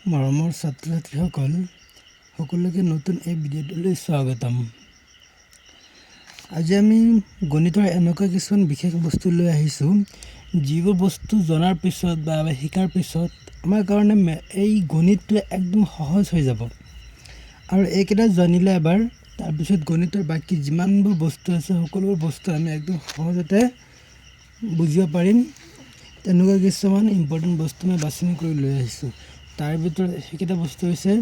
মৰমৰ ছাত্ৰ ছাত্ৰীসকল সকলোকে নতুন এই ভিডিঅ'টোলৈ স্বাগতম। আজি আমি গণিতৰ এনেকুৱা কিছুমান বিশেষ বস্তু লৈ আহিছোঁ যিবোৰ বস্তু জনাৰ পিছত বা শিকাৰ পিছত আমাৰ কাৰণে এই গণিতটো একদম সহজ হৈ যাব। আৰু এইকেইটা জানিলে এবাৰ তাৰপিছত গণিতৰ বাকী যিমানবোৰ বস্তু আছে সকলোবোৰ বস্তু আমি একদম সহজতে বুজিব পাৰিম। তেনেকুৱা কিছুমান ইম্পৰ্টেণ্ট বস্তু মই বাছনি কৰি লৈ আহিছোঁ। তাৰ ভিতৰত সেইকেইটা বস্তু হৈছে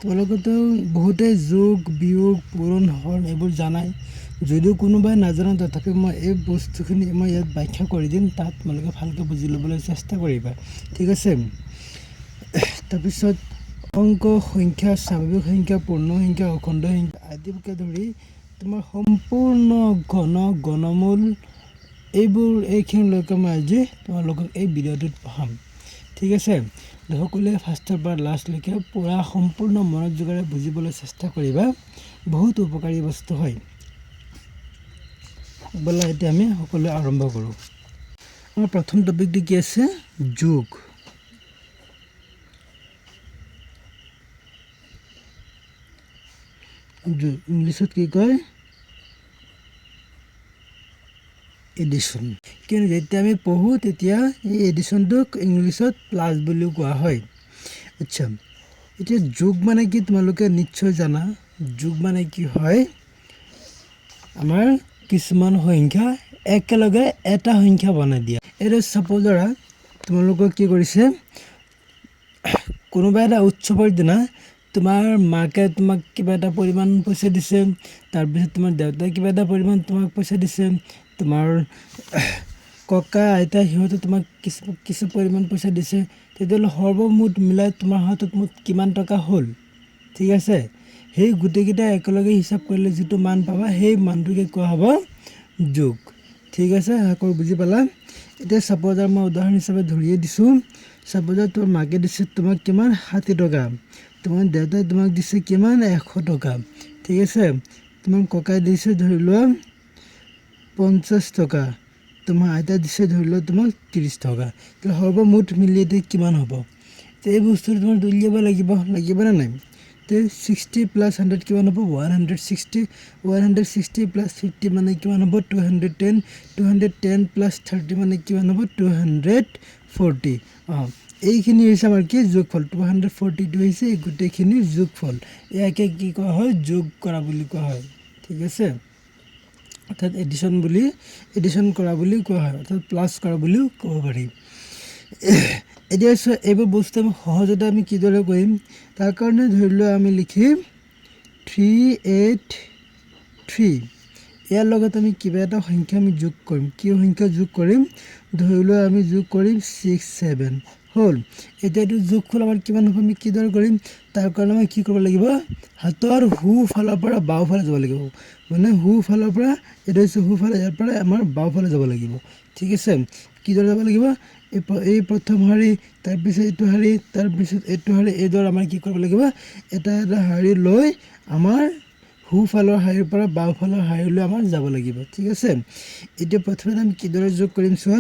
তোমালোকেতো বহুতেই যোগ বিয়োগ পূৰণ হৰণ এইবোৰ জানাই। যদিও কোনোবাই নাজানে তথাপি মই এই বস্তুখিনি মই ইয়াত ব্যাখ্যা কৰি দিম, তাত তোমালোকে ভালকৈ বুজি ল'বলৈ চেষ্টা কৰিবা, ঠিক আছে। তাৰপিছত অংক সংখ্যা স্বাভাৱিক সংখ্যা পূৰ্ণ সংখ্যা অখণ্ড সংখ্যা আদিকে ধৰি তোমাৰ সম্পূৰ্ণ গণমূল এইখিনিলৈকে মই আজি তোমালোকক এই ভিডিঅ'টোত পঢ়াম, ঠিক আছে। সকলোৱে ফাৰ্ষ্টৰ পৰা লাষ্টলৈকে পূৰা সম্পূৰ্ণ মনোযোগেৰে বুজিবলৈ চেষ্টা কৰিবা, বহুত উপকাৰী বস্তু হয়। ব'লা এতিয়া আমি সকলোৱে আৰম্ভ কৰোঁ। আমাৰ প্ৰথম টপিকটো কি আছে? যোগ। ইংলিছত কি কয়? এডিশ্যন। কিয়নো যেতিয়া আমি পঢ়োঁ তেতিয়া এই এডিশ্যনটোক ইংলিছত প্লাছ বুলিও কোৱা হয়। আচ্ছা, এতিয়া যোগ মানে কি তোমালোকে নিশ্চয় জানা। যোগ মানে কি হয়, আমাৰ কিছুমান সংখ্যা একেলগে এটা সংখ্যা বনাই দিয়া। এতিয়া চাপ'জ ধৰা তোমালোকক কি কৰিছে, কোনোবা এটা উৎসৱৰ দিনা তোমাৰ মাকে তোমাক কিবা এটা পৰিমাণ পইচা দিছে, তাৰপিছত তোমাৰ দেউতাই কিবা এটা পৰিমাণ তোমাক পইচা দিছে, তোমাৰ ককা আইতা সিহঁতে তোমাক কিছু পৰিমাণ পইচা দিছে। তেতিয়াহ'লে সৰ্বমুঠ মিলাই তোমাৰ হাতত মুঠ কিমান টকা হ'ল, ঠিক আছে। সেই গোটেইকেইটা একেলগে হিচাপ কৰিলে যিটো মান পাবা সেই মানটোকে কোৱা হ'ব যোগ, ঠিক আছে। আকৌ বুজি পালা? এতিয়া চাপ'জ মই উদাহৰণ হিচাপে ধৰিয়ে দিছোঁ। চাপ'জ তোমাৰ মাকে দিছে তোমাক কিমান 60 টকা, তোমাৰ দেউতাই তোমাক দিছে কিমান 100 টকা, ঠিক আছে। তোমাৰ ককাই দিছে ধৰি লোৱা 50 টকা, তোমাৰ আইতাই দিছে ধৰি লোৱা তোমাক 30 টকা। সৰ্বমুঠ মিলি এতিয়া কিমান হ'ব? এই বস্তুটো তোমাৰ উলিয়াব লাগিবনে নাই? 60 প্লাছ 100 কিমান হ'ব? 160। 160 প্লাছ 50 মানে কিমান হ'ব? 210। 210 প্লাছ 30 মানে কিমান হ'ব? 240। এইখিনি হৈছে আমাৰ কি? যোগফল। 240টো হৈছে এই গোটেইখিনিৰ যোগফল। ইয়াকে কি কোৱা হয়? যোগ কৰা বুলি কোৱা হয়, ঠিক আছে। অৰ্থাৎ এডিশ্যন কৰা বুলি কোৱা হয়, অৰ্থাৎ প্লাছ কৰা বুলিও ক'ব পাৰি। এতিয়া এইবোৰ বস্তু আমি সহজতে আমি কিদৰে কৰিম? তাৰ কাৰণে ধৰি লোৱা আমি লিখিম 383। ইয়াৰ লগত আমি কিবা এটা সংখ্যা আমি যোগ কৰিম। কি সংখ্যা যোগ কৰিম? ধৰি লোৱা আমি যোগ কৰিম 67 হ'ল। এতিয়া এইটো যোগফল আমাৰ কিমান হ'ব? আমি কিদৰে কৰিম? তাৰ কাৰণে আমি কি কৰিব লাগিব? হাতৰ সোঁফালৰ পৰা বাওঁফালে যাব লাগিব। মানে সোঁফালৰ পৰা এইটো হৈছে সোঁফালে, ইয়াৰ পৰা আমাৰ বাওঁফালে যাব লাগিব, ঠিক আছে। কিদৰে যাব লাগিব? এই প্ৰথম শাৰী, তাৰপিছত এইটো শাৰী, তাৰপিছত এইটো শাৰী, এইদৰে আমাৰ কি কৰিব লাগিব? এটা এটা শাৰী লৈ আমাৰ সোঁফালৰ শাৰীৰ পৰা বাওঁফালৰ শাৰীলৈ আমাৰ যাব লাগিব, ঠিক আছে। এতিয়া প্ৰথমে আমি কিদৰে যোগ কৰিম চোৱা।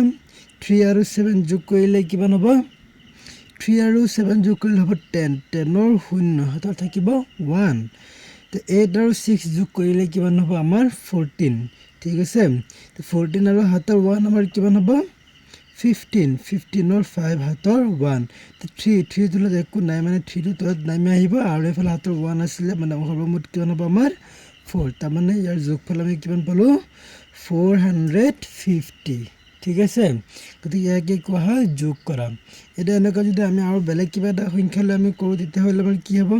3 আৰু 7 যোগ কৰিলে কিমান হ'ব? 3 আৰু 7 যোগ কৰিলে হ'ব 10। 10ৰ শূন্য হাতত থাকিব 1। 8 আৰু 6 যোগ কৰিলে কিমান হ'ব? আমাৰ 14, ঠিক আছে। 14 আৰু হাতৰ 1 আমাৰ কিমান হ'ব? 15। 15ৰ 5 হাতৰ 1। 3 তলত একো নাই, মানে 3টো তলত নামি আহিব আৰু এইফালে হাতৰ 1 আছিলে, মানে সৰ্বমুঠ কিমান হ'ব আমাৰ? 4। তাৰমানে ইয়াৰ যোগফল আমি কিমান পালোঁ? 450, ঠিক আছে। গতিকে ইয়াকে কোৱা হয় যোগ কৰা। এতিয়া এনেকুৱা যদি আমি আৰু বেলেগ কিবা এটা সংখ্যালৈ আমি কৰোঁ তেতিয়াহ'লে আমাৰ কি হ'ব?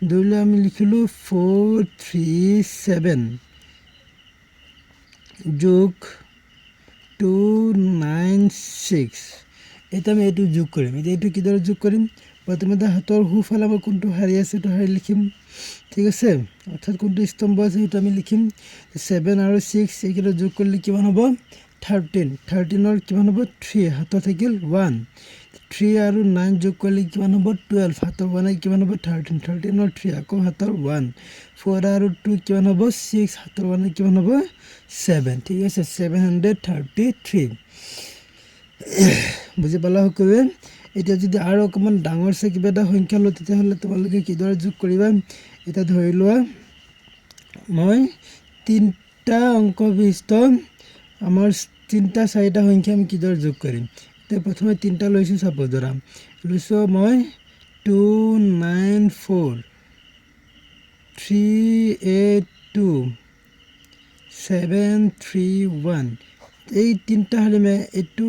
ধৰি লোৱা আমি লিখিলোঁ 437 যোগ 296। এতিয়া আমি এইটো যোগ কৰিম। এতিয়া এইটো কিদৰে যোগ কৰিম? প্ৰথমতে হাতৰ সোঁফালে আমাৰ কোনটো শাৰী আছে সেইটো শাৰী লিখিম, ঠিক আছে। অৰ্থাৎ কোনটো স্তম্ভ আছে সেইটো আমি লিখিম। 7 আৰু 6 এইকেইটা যোগ কৰিলে কিমান হ'ব? 13। 13ৰ কিমান হ'ব? 3 হাতত থাকিল 1। 3 আৰু 9 যোগ কৰিলে কিমান হ'ব? 12 হাতৰ 1 কিমান হ'ব? 13। 13ৰ 3 আকৌ হাতৰ 1। 4 আৰু 2 কিমান হ'ব? 6 হাতৰ 1 কিমান হ'ব? 7, ঠিক আছে। 733। বুজি পালা সকলোৱে? এতিয়া যদি আৰু অকণমান ডাঙৰছে কিবা এটা সংখ্যা লওঁ তেতিয়াহ'লে তোমালোকে কিদৰে যোগ কৰিবা এতিয়া ধৰি লোৱা মই 3টা অংক বিশিষ্ট আমাৰ 3টা 4টা সংখ্যা আমি কিদৰে যোগ কৰিম এতিয়া প্ৰথমে 3টা লৈছোঁ চাপ'জ ধৰা লৈছোঁ মই 2 9 4 3 8 2 7 3 1 এই 3টা হ'লে মই এইটো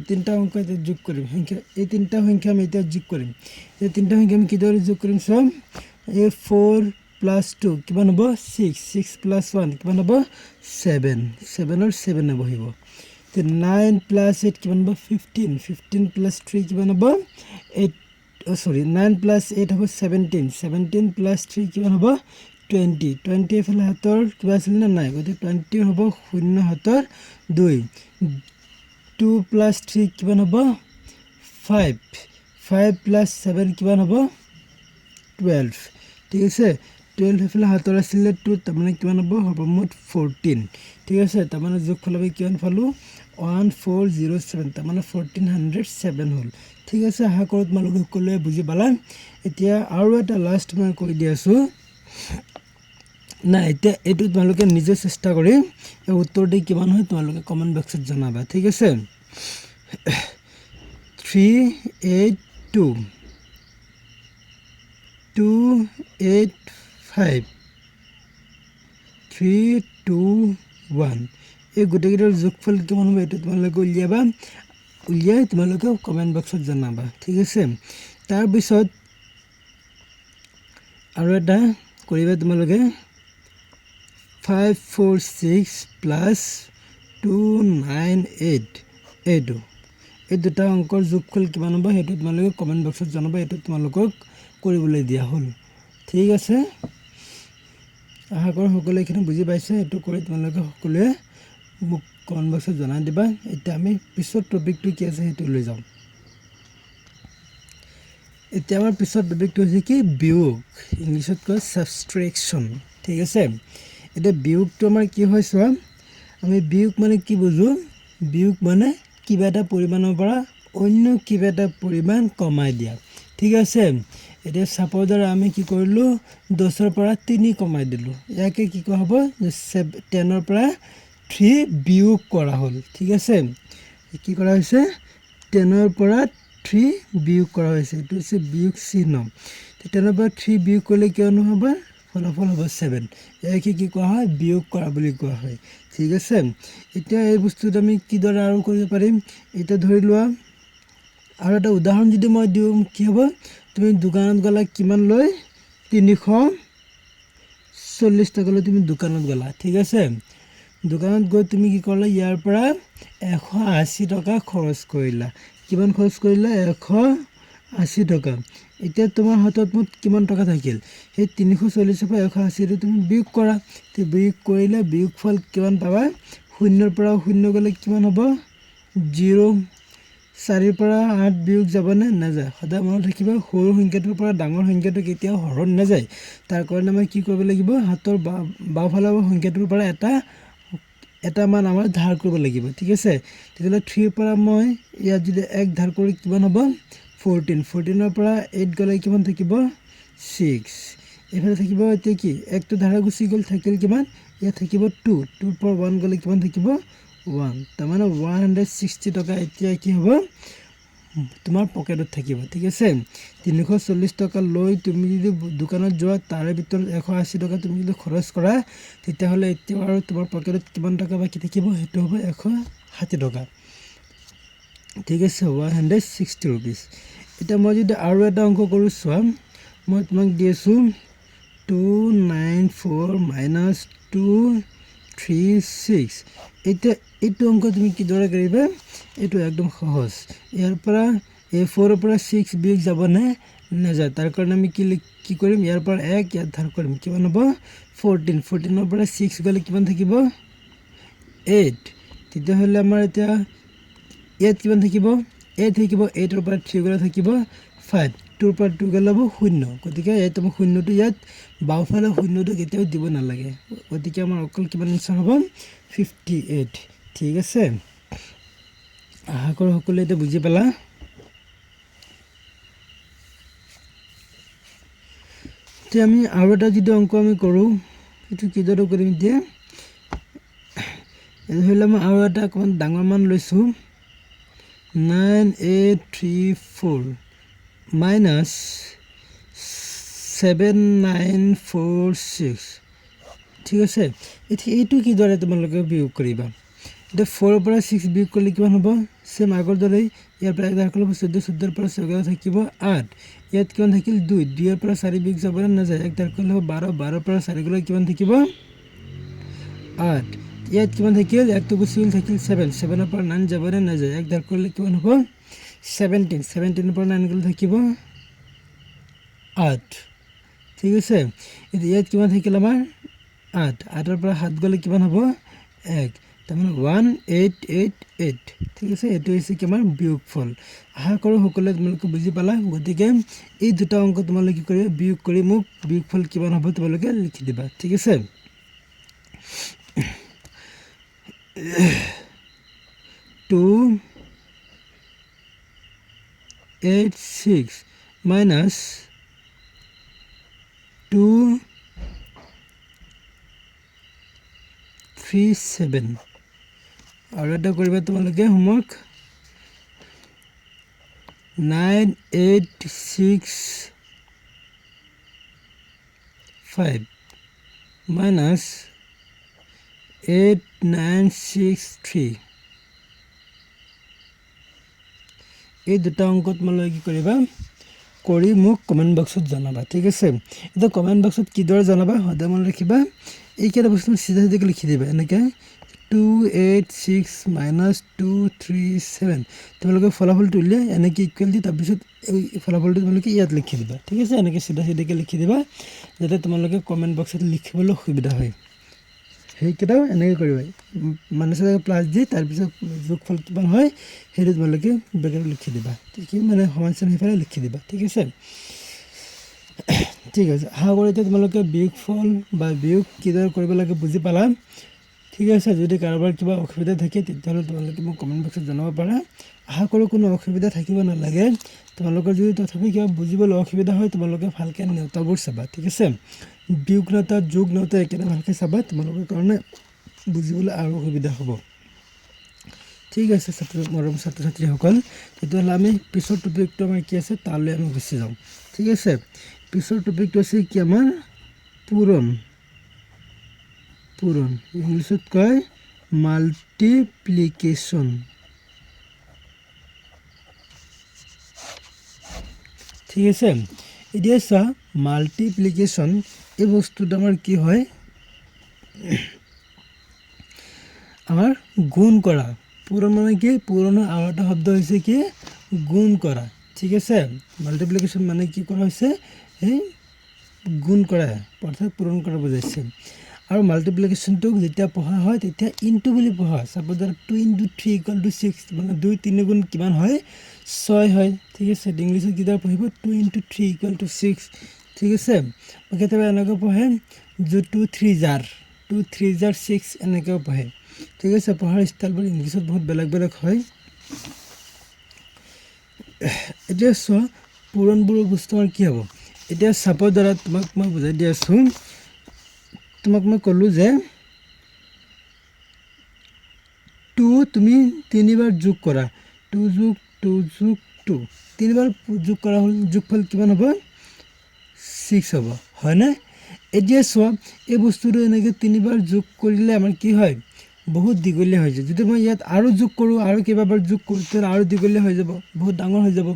3টা অংক এতিয়া যোগ কৰিম সংখ্যা এই 3টা সংখ্যা আমি এতিয়া যোগ কৰিম এই 3টা সংখ্যা আমি কিদৰে যোগ কৰিম চাম এই 4 + 2 কিমান হ'ব 6 6 + 1 কিমান হ'ব 7 7ৰ 7 বহিব 9 + 8 কিমান হ'ব 15 15 + 3 কিমান হ'ব 8 9 + 8 হ'ব 17 17 + 3 কিমান হ'ব 20 20 এফালে হাতৰ কিবা আছিল নে নাই গতিকে 20 হ'ব 0 হাতৰ 2 2 + 3 কিমান হ'ব 5 5 + 7 কিমান হ'ব 12 ঠিক আছে 12 এফালে হাতৰ আছিলে 2 তাৰমানে কিমান হ'ব মুঠ 14 ঠিক আছে তাৰমানে যোগফল আমি কিমান পালোঁ 1407 তাৰমানে 1407 হ'ল ঠিক আছে আশা কৰোঁ তোমালোকে সকলোৱে বুজি পালা এতিয়া আৰু এটা লাষ্ট মই কৈ দি আছোঁ নাই এতিয়া এইটো তোমালোকে নিজে চেষ্টা কৰি এই উত্তৰটো কিমান হয় তোমালোকে কমেণ্ট বক্সত জনাবা ঠিক আছে 382 285 321 এই গোটেইকেইটাৰ যোগফল কিমান হ'ব এইটো তোমালোকে উলিয়াই তোমালোকে কমেণ্ট বক্সত জনাবা ঠিক আছে তাৰপিছত আৰু এটা কৰিবা তোমালোকে 546 + 298 এইটো এই দুটা অংকৰ যোগফল কিমান হ'ব সেইটো তোমালোকে কমেণ্ট বক্সত জনাবা এইটো তোমালোকক কৰিবলৈ দিয়া হ'ল ঠিক আছে আশা কৰোঁ সকলোৱে এইখিনি বুজি পাইছে এইটো কৰি তোমালোকে সকলোৱে মোক কমেণ্ট বক্সত জনাই দিবা এতিয়া আমি পিছত টপিকটো কি আছে সেইটো লৈ যাওঁ এতিয়া আমাৰ পিছত টপিকটো হৈছে কি বিয়োগ ইংলিছত কয় ছাবষ্ট্ৰেকশ্যন ঠিক আছে এতিয়া বিয়োগটো আমাৰ কি হয় চোৱা আমি বিয়োগ মানে কি বুজোঁ বিয়োগ মানে কিবা এটা পৰিমাণৰ পৰা অন্য কিবা এটা পৰিমাণ কমাই দিয়া ঠিক আছে এতিয়া চাপ'জ আমি কি কৰিলোঁ 10ৰ পৰা 3 কমাই দিলোঁ ইয়াকে কি কোৱা হ'ব 10ৰ পৰা 3 বিয়োগ কৰা হ'ল ঠিক আছে কি কৰা হৈছে 10ৰ পৰা 3 বিয়োগ কৰা হৈছে এইটো হৈছে বিয়োগ চিহ্ন 10ৰ পৰা 3 বিয়োগ কৰিলে কিয়নো হ'ব ফলাফল হ'ব 7 ইয়াকে কি কোৱা হয় বিয়োগ কৰা বুলি কোৱা হয় ঠিক আছে এতিয়া এই বস্তুটো আমি কিদৰে আৰু কৰিব পাৰিম এতিয়া ধৰি লোৱা আৰু এটা উদাহৰণ যদি মই দিওঁ কি হ'ব তুমি দোকানত গ'লা কিমান লৈ 340 টকা লৈ তুমি দোকানত গ'লা ঠিক আছে দোকানত গৈ তুমি কি কৰিলা ইয়াৰ পৰা 180 টকা খৰচ কৰিলা কিমান খৰচ কৰিলা 180 টকা এতিয়া তোমাৰ হাতত মুঠ কিমান টকা থাকিল সেই 340 পৰা 180 তুমি বিয়োগ কৰা তে বিয়োগ কৰিলে বিয়োগফল কিমান পাবা 0ৰ পৰা 0 গ'লে কিমান হ'ব 0 4ৰ পৰা 8 বিয়োগ যাবনে নাযায় সদায় মনত ৰাখিবা সৰু সংখ্যাটোৰ পৰা ডাঙৰ সংখ্যাটো কেতিয়াও হৰণ নাযায় তাৰ কাৰণে আমি কি কৰিব লাগিব হাতৰ বাওঁফালৰ সংখ্যাটোৰ পৰা এটা মান আমাৰ ধাৰ কৰিব লাগিব ঠিক আছে তেতিয়াহ'লে 3ৰ পৰা মই ইয়াত যদি 1 ধাৰ কৰি কিমান হ'ব 14ৰ পৰা 8 গ'লে কিমান থাকিব 6 এইফালে থাকিব এতিয়া কি 1টো ধাৰা গুচি গ'ল থাকিল কিমান ইয়াত থাকিব 2ৰ পৰা 1 গ'লে কিমান থাকিব 1 তাৰমানে 160 টকা এতিয়া কি হ'ব তোমাৰ পকেটত থাকিব ঠিক আছে 340 টকা লৈ তুমি যদি দোকানত যোৱা তাৰে ভিতৰত 180 টকা তুমি যদি খৰচ কৰা তেতিয়াহ'লে এতিয়া আৰু তোমাৰ পকেটত কিমান টকা বাকী থাকিব সেইটো হ'ব 160 টকা ঠিক আছে 160 ৰুপিজ এতিয়া মই যদি আৰু এটা অংক কৰোঁ চোৱা মই তোমাক দি আছোঁ 294 - 236 এতিয়া এইটো অংক তুমি কিদৰে কৰিবা এইটো একদম সহজ ইয়াৰ পৰা A4ৰ পৰা 6 বিয়োগ যাবনে নাযায় তাৰ কাৰণে আমি কি কৰিম ইয়াৰ পৰা 1 ইয়াত ধাৰ কৰিম কিমান হ'ব 14ৰ পৰা 6 গ'লে কিমান থাকিব 8 তেতিয়াহ'লে আমাৰ এতিয়া ইয়াত কিমান থাকিব 8 থাকিব 8ৰ পৰা 3 গ'লে থাকিব 5 2ৰ পৰা 2 গ'লে হ'ব 0 গতিকে ইয়াত মই শূন্যটো ইয়াত বাওঁফালে শূন্যটো কেতিয়াও দিব নালাগে গতিকে আমাৰ অকল কিমান আনচাৰ হ'ব 58 ঠিক আছে আশা কৰোঁ সকলোৱে এতিয়া বুজি পালা এতিয়া আমি আৰু এটা যদি অংক আমি কৰোঁ সেইটো কিদৰে কৰিম এতিয়া ধৰি লওক মই আৰু এটা অকণমান ডাঙৰ মান লৈছোঁ 9834 মাইনাছ 7946 ঠিক আছে এতিয়া এইটো কিদৰে তোমালোকে বিয়োগ কৰিবা এতিয়া 4 পৰা 6 বিয়োগ কৰিলে কিমান হ'ব সেম আগৰ দৰেই ইয়াৰ পৰা 11 কৰিলে 14 14 পৰা 16 থাকিব 8 ইয়াত কিমান থাকিল 2 2 ৰ পৰা 4 বিয়োগ যাবলৈ নাযায় 1 কৰিলে 12 12 পৰা 4 গ'লে কিমান থাকিব 8 ইয়াত কিমান থাকিল 1 তো গুচি গ'ল থাকিল 7 7 ৰ পৰা 9 যাবলৈ নাযায় 1 কৰিলে কিমান হ'ব 17 17 ৰ পৰা 9 গ'লে থাকিব 8 ঠিক আছে এতিয়া ইয়াত কিমান থাকিল আমাৰ 8 8 ৰ পৰা 7 গ'লে কিমান হ'ব 1 তাৰমানে 1888 ঠিক আছে এইটো হৈছে কি আমাৰ বিয়োগফল আশা কৰোঁ সকলোৱে তোমালোকে বুজি পালা গতিকে এই দুটা অংক তোমালোকে কি কৰিবা বিয়োগ কৰি মোক বিয়োগফল কিমান হ'ব তোমালোকে লিখি দিবা ঠিক আছে 286 minus 237 আৰু এটা কৰিবা তোমালোকে হোমৱৰ্ক 9865 minus 8963 এই দুটা অংক তোমালোকে কি কৰিবা কৰি মোক কমেণ্ট বক্সত জনাবা ঠিক আছে এটা কমেণ্ট বক্সত কিদৰে জনাবা সদায় মনত ৰাখিবা এইকেইটা বস্তু চিধা চিধাকৈ লিখি দিবা এনেকৈ 286 minus 237 তোমালোকে ফলাফলটো উলিয়াই এনেকৈ ইকুৱেল দি তাৰপিছত এই ফলাফলটো তোমালোকে ইয়াত লিখি দিবা ঠিক আছে এনেকৈ চিধা চিধাকৈ লিখি দিবা যাতে তোমালোকে কমেণ্ট বক্সত লিখিবলৈ সুবিধা হয় সেইকেইটাও এনেকৈ কৰিবা মানে প্লাছ দি তাৰপিছত যোগফল কিমান হয় সেইটো তোমালোকে বেগত লিখি দিবা ঠিক মানে সমান সেইফালে লিখি দিবা ঠিক আছে ঠিক আছে আশা কৰোঁ এতিয়া তোমালোকে বিয়োগফল বা বিয়োগ কিদৰে কৰিব লাগে বুজি পালা ঠিক আছে যদি কাৰোবাৰ কিবা অসুবিধা থাকে তেতিয়াহ'লে তোমালোকে মোক কমেণ্ট বক্সত জনাব পাৰা আশা কৰোঁ কোনো অসুবিধা থাকিব নালাগে তোমালোকৰ যদি তথাপি কিবা বুজিবলৈ অসুবিধা হয় তোমালোকে ভালকৈ নেওতাবোৰ চাবা ঠিক আছে বিয়োগ নেওতা যোগ নেওতা একেটা ভালকৈ চাবা তোমালোকৰ কাৰণে বুজিবলৈ আৰু অসুবিধা হ'ব ঠিক আছে মৰম ছাত্ৰ ছাত্ৰীসকল তেতিয়াহ'লে আমি পিছৰ টপিকটো আমাৰ কি আছে তালৈ আমি গুচি যাওঁ ঠিক আছে পিছৰ টপিকটো আছে কি আমাৰ পূৰণ পূৰণ ইংলিছত কয় মাল্টিপ্লিকেশ্যন ঠিক আছে এতিয়া চোৱা মাল্টিপ্লিকেশ্যন এই বস্তুটো আমাৰ কি হয় আমাৰ গুণ কৰা পূৰণ মানে কি পূৰণৰ আৰু এটা শব্দ হৈছে কি গুণ কৰা ঠিক আছে মাল্টিপ্লিকেশ্যন মানে কি কৰা হৈছে এই গুণ কৰা অৰ্থাৎ পূৰণ কৰা বুজাইছে আৰু মাল্টিপ্লিকেশ্যনটোক যেতিয়া পঢ়া হয় তেতিয়া ইনটু বুলি পঢ়া হয় চাপ'জ 2 × 3 = 6 মানে 2 3 গুণ কিমান হয় 6 হয় ঠিক আছে ইংলিছত কিদৰে পঢ়িব 2 × 3 = 6 ঠিক আছে কেতিয়াবা এনেকৈ পঢ়ে যে 2 3 জাৰ 6 এনেকৈও পঢ়ে ঠিক আছে পঢ়াৰ ষ্টাইলবোৰ ইংলিছত বহুত বেলেগ বেলেগ হয় এতিয়া চোৱা পূৰণবোৰ বস্তু আমাৰ কি হ'ব এতিয়া চাপ'জ দ্বাৰা তোমাক মই বুজাই দি আছোঁ তোমাক মই ক'লোঁ যে 2 তুমি 3বাৰ যোগ কৰা 2 যোগ 2 যোগ 2 3বাৰ যোগ কৰা হ'ল যোগফল কিমান হ'ব 6 হ'ব হয়নে এতিয়া চোৱা এই বস্তুটো এনেকৈ 3বাৰ যোগ কৰিলে আমাৰ কি হয় বহুত দীঘলীয়া হৈ যায় যদি মই ইয়াত আৰু যোগ কৰোঁ আৰু কেইবাবাৰ যোগ কৰোঁ তেতিয়া আৰু দীঘলীয়া হৈ যাব বহুত ডাঙৰ হৈ যাব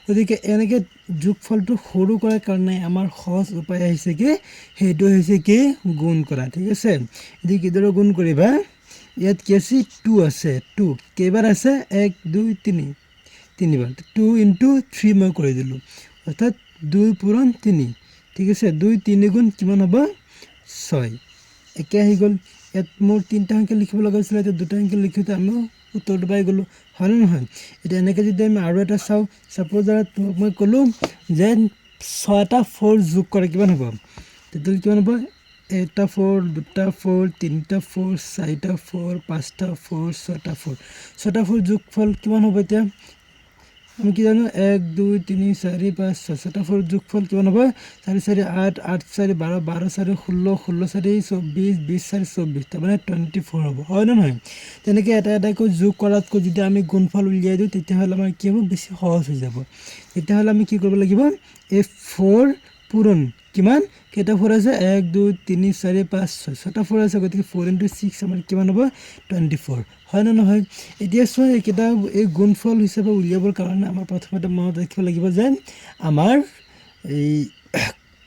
গতিকে এনেকৈ যোগফলটো সৰু কৰাৰ কাৰণে আমাৰ সহজ উপায় আহিছে কি সেইটো হৈছে কি গুণ কৰা ঠিক আছে এতিয়া কিদৰে গুণ কৰিবা ইয়াত কি আছে 2 আছে 2 কেইবাৰ আছে 1 2 3 তিনিবাৰ 2 × 3 মই কৰি দিলোঁ অৰ্থাৎ 2 পূৰণ 3 ঠিক আছে 2 3 গুণ কিমান হ'ব 6 একে আহি গ'ল ইয়াত মোৰ 3টা সংখ্যা লিখিব লগা হৈছিলে এতিয়া 2টা সংখ্যা লিখোঁতে আমি উত্তৰটো পাই গ'লোঁ হয়নে নহয় এতিয়া এনেকৈ যদি আমি আৰু এটা চাওঁ চাপ'জ তোমাক মই ক'লোঁ যে 6টা 4 যোগ কৰা কিমান হ'ব তেতিয়াহ'লে কিমান হ'ব 1টা 4 2টা 4 3টা 4 4টা 4 5টা 4 6টা 4 6টা 4 যোগফল কিমান হ'ব এতিয়া আমি কি জানো 1 2 3 4 5 6 7 4 যোগফল কিমান হ'ব 4 4 8 8 4 12 12 4 16 16 4 24 20 4 24 তাৰমানে 24 হ'ব হয় না নহয় তেনেকৈ এটা এটাকৈ যোগ কৰাতকৈ যদি আমি গুণফল উলিয়াই দিওঁ তেতিয়াহ'লে আমাৰ কি হ'ব বেছি সহজ হৈ যাব তেতিয়াহ'লে আমি কি কৰিব লাগিব এই 4 পূৰণ কিমান কেইটা 4 আছে 1 2 3 4 5 6 ছটা 4 আছে গতিকে 4 * 6 আমাৰ কিমান হ'ব 24 হয় না নহয় এতিয়া চোৱা এইকেইটা এই গুণফল হিচাপে উলিয়াবৰ কাৰণে আমাৰ প্ৰথমতে মনত ৰাখিব লাগিব যে আমাৰ এই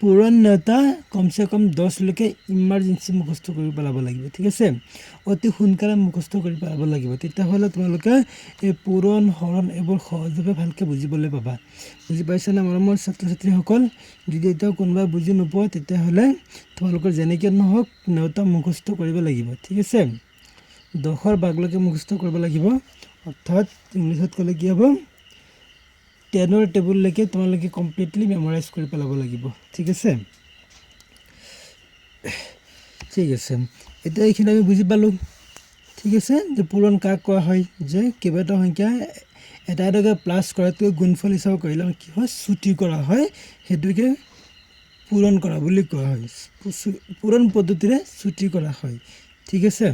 পূৰণ নেওতা কমচে কম 10 লৈকে ইমাৰ্জেঞ্চি মুখস্থ কৰি পেলাব লাগিব ঠিক আছে অতি সোনকালে মুখস্থ কৰি পেলাব লাগিব তেতিয়াহ'লে তোমালোকে এই পূৰণ হৰণ এইবোৰ সহজভাৱে ভালকৈ বুজিবলৈ পাবা বুজি পাইছানে মৰমৰ ছাত্ৰ ছাত্ৰীসকল যদি এতিয়াও কোনোবাই বুজি নোপোৱা তেতিয়াহ'লে তোমালোকৰ যেনেকৈ নহওক নেওতা মুখস্থ কৰিব লাগিব ঠিক আছে 10ৰ ভাগলৈকে মুখস্থ কৰিব লাগিব অৰ্থাৎ ইংলিছত ক'লে কি হ'ব 10ৰ টেবুললৈকে তোমালোকে কমপ্লিটলি মেমৰাইজ কৰি পেলাব লাগিব ঠিক আছে এতিয়া এইখিনি আমি বুজি পালোঁ ঠিক আছে যে পূৰণ কাক কোৱা হয় যে কেইবাটা সংখ্যা এটা এটাকৈ প্লাছ কৰাতকৈ গুণফল হিচাপে কৰিলে কি হয় ছুটি কৰা হয় সেইটোকে পূৰণ কৰা বুলি কোৱা হয় পূৰণ পদ্ধতিৰে ছুটি কৰা হয় ঠিক আছে